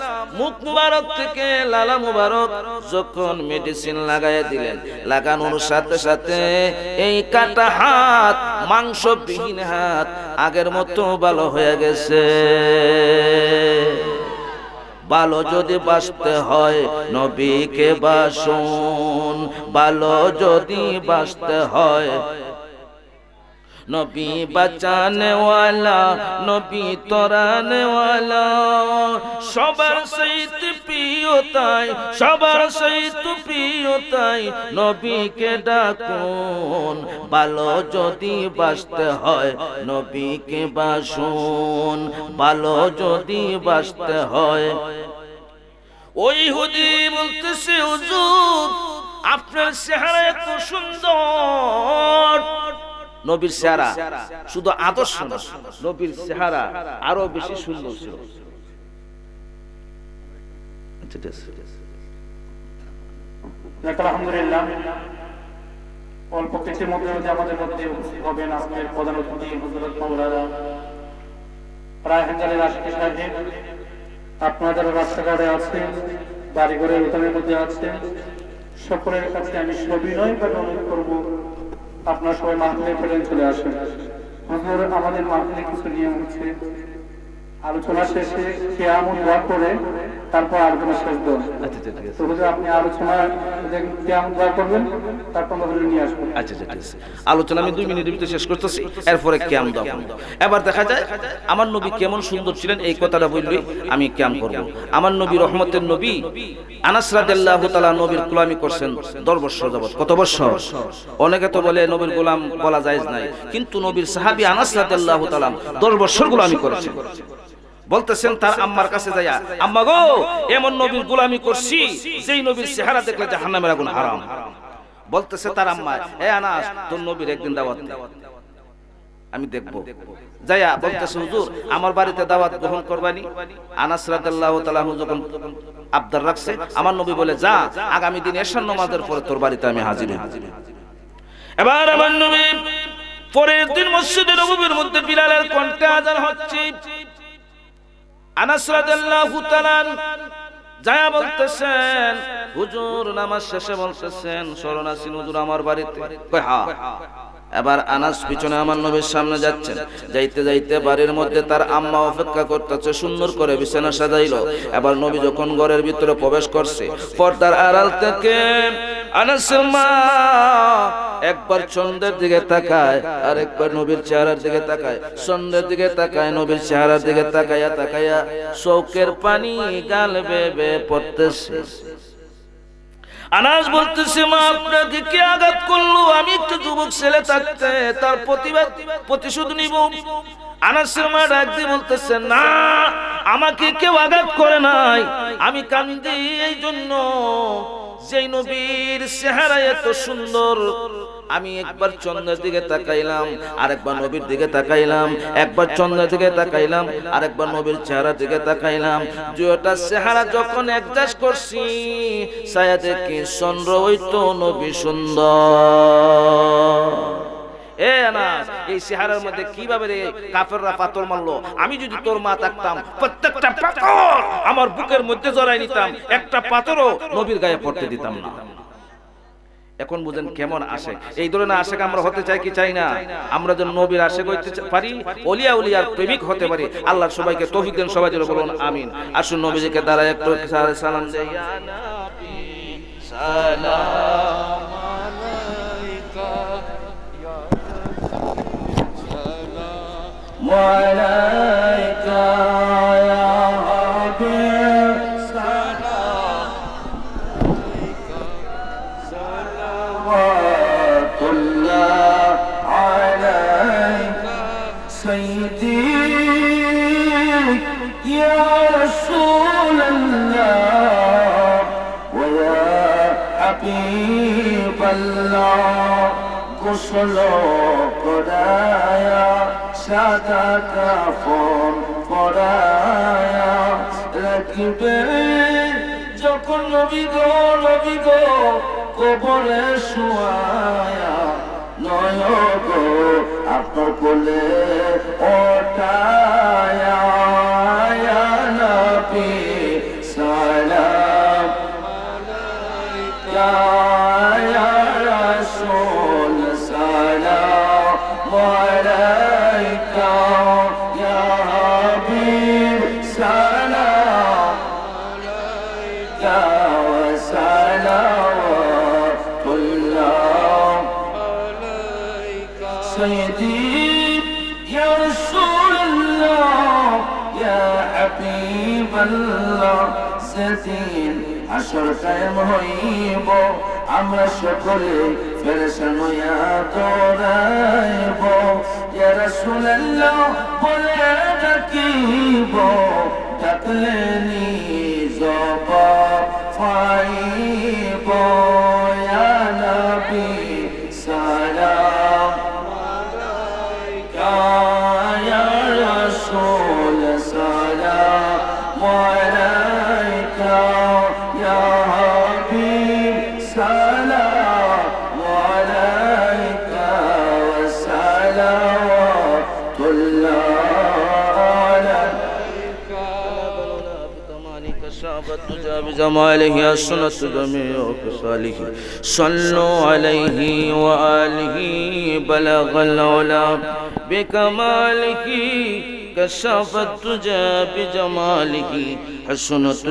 মুখ মুবারক থেকে লালা মুবারক যখন মেডিসিন লাগায় দিলেন লাগানোর সাথে সাথে এই কাটা হাত মাংসবিহীন হাত আগের মতো ভালো হয়ে গেছে ভালো যদি বাঁচতে হয় নবীকে বাসুন ভালো যদি বাঁচতে হয় নবী বাঁচানে ওয়ালা নবী তরানে ওয়ালা সবার সহিত প্রিয় তাই সবার সহিত প্রিয় তাই নবীকে ডাকুন ভালো যদি বাঁচতে হয় নবীকে বাসুন ভালো যদি বাঁচতে হয় ওই ইহুদি বলতেছে হুজুর আপনার চেহারা এত সুন্দর নবীর চেহারা শুধু আদর্শ না নবীর চেহারা আরো বেশি সুন্দর ছিল আলহামদুলিল্লাহ অল্প কিছুর মধ্যে আমাদের মধ্যে উপস্থিত হবেন আজকের প্রধান অতিথি হযরত মাওলানা রায়হানজালের আশিকি সাহেব আপনাদের রাস্তাঘাটে আছেন বাড়িঘরের উঠানের মধ্যে আছেন সকলের কাছে আমি সবিনয় অনুরোধ করবো আপনার সবাই মাহফিলে ফেলেন চলে আসেন হুজুর আমাদের মাহফিলে কিছু নিয়ম হচ্ছে আলোচনা শেষে কিয়ামত দোয়া করে তারপর আলোচনা শেষ দেন তো হুজুর আপনি আলোচনা কিয়ামত দোয়া করবেন তারপর মাহফিলে নিয়ে আসবেন আচ্ছা ঠিক আছে আলোচনা আমি 2 মিনিটের ভিতরে শেষ করতেছি এরপরে কিয়ামত দোয়া করব এবার দেখা যায় আমার নবী কেমন সুন্দর ছিলেন এই কথাটা বললেই আমি কিয়াম করব আমার নবী রহমতের নবী আনাস রাদিয়াল্লাহু তাআলা নবীর গোলামি করছেন 10 বছর যাবত কত বছর অনেকে তো বলে নবীর গোলাম বলা জায়েজ নাই কিন্তু নবীর সাহাবী আনাস রাদিয়াল্লাহু তাআলা 10 বছর গোলামি করেছেন বলতেছেন তার আম্মার কাছে যায়া আম্মা গো এমন নবীর গোলামি করছি যেই নবীর চেহারা দেখলে জাহান্নামের আগুন হারাম বলতেছে তার আম্মা এ আনাস তোর নবীর একদিন দাওয়াত দে আমি দেখব যায়া বলতেছে হুজুর আমার বাড়িতে দাওয়াত গ্রহণ করবানি আনাস রাদিয়াল্লাহু তাআলা যখন আবদার রাখছে আমার নবী বলে যা আগামী দিন এশার নামাজের পরে তোর বাড়িতে আমি হাজির হব এবার আমার নবী পরের দিন মসজিদে নববীর মধ্যে বিলালের কণ্ঠে আযান হচ্ছে আনাস রাদিয়াল্লাহু তাআলা যায়া বলতেছেন হুজুর নামাজ শেষে বলতেছেন স্মরণ আছেন হুজুর আমার বাড়িতে কই হ্যাঁ এবার আনাস পিছনে আমার নবীর সামনে যাচ্ছেন যাইতে যাইতে বাড়ির মধ্যে তার আম্মা অপেক্ষা করতেছে সুন্দর করে বিছানা সাজাইলো এবার নবী যখন ঘরের ভিতরে প্রবেশ করছে পর্দার আড়াল থেকে আনাসের মা একবার চন্দ্রের দিকে তাকায় আর একবার নবীর চেহারার দিকে তাকায় চন্দ্রের দিকে তাকায় নবীর চেহারার দিকে তাকায়া তাকায়া চোখের পানি গাল বেয়ে বেয়ে পড়তেছে আনাস বলতেছে মা আপনাকে কে আঘাত করলো আমি একটু যুবক ছেলে থাকতে তার প্রতিশোধ নিব আনাসের মা ডাক দিয়ে বলতেছে না আমাকে কেউ আঘাত করে নাই আমি কান্দি এই জন্য যেই নবীর চেহারা এত সুন্দর আমি একবার চন্দ্রের দিকে তাকাইলাম আরেকবার নবীর দিকে তাকাইলাম একবার চন্দ্রের দিকে তাকাইলাম আরেকবার নবীর চেহারার দিকে তাকাইলাম দুইটা চেহারা যখন অ্যাডজাস্ট করছি ছায়া দেখি চন্দ্র হইতো নবী সুন্দর এ আনাস এই চেহারার মধ্যে কিভাবে রে কাফেররা পাথর মারলো আমি যদি তোর মা থাকতাম প্রত্যেকটা পাথর আমার বুকের মধ্যে জড়াই নিতাম একটা পাথরও নবীর গায়ে পড়তে দিতাম না এখন বুঝেন কেমন আশেক। এই ধরনের আশেক আমরা হতে চাই কি চাই না? আমরা যেন নবীর আশেক হইতে পারি, ওলিয়া উলিয়ার প্রেমিক হতে পারি। আল্লাহ সবাইকে তৌফিক দেন, সবাই যেন বলুন আমিন। আসুন নবীজিকে দাঁড়ায় একটু সালাম দেই। ইয়া নবী সালাম আলাইকা ইয়া সালাম আলাইকা ইয়া হাবিব সালাম আলাইকা সালাওয়াতুল্লাহ আলাইকা সাইয়্যিদি ইয়া রাসূলুল্লাহ ওয়া ইয়া হাবিবাল্লাহ গোসল করায়া সাদা কাফন পরায়া রাখবে যখন নবী গো কবরে শুয়ায়া নয় গো আপনার কোলে ওঠায়া ইয়া নবী সালাম আলাইকা ইয়া রাসূল সালাম আলাইকা ইয়া হাবিব সালাম আলাইকা ওয়া সালাওয়াতুল্লাহ আলাইকা সাইয়্যিদি ইয়া রাসূলুল্লাহ ইয়া হাবিবাল্লাহ। সেদিন আসর কায়েম হইব, আমরা সকলে ফেরেশতান হইয়া দৌড়াইব, ইয়া রাসূলুল্লাহ বলে ডাকিব, ডাকলে নিজব পাইব, ইয়া নবী সালাম আলাইকা ইয়া রাসূল সালাম আলাইকা ইয়া হাবিব সালাম আলাইকা ওয়া সালাওয়াতুল্লাহ আলাইকা বিকামালিকা শাবাত তুজা বিজামালিহি আসনাত জামিউ সালিহি সাল্লু আলাইহি ওয়া আলিহি বালাগাল উলা বিকামালিহি كشف الدجى بجماله حسنت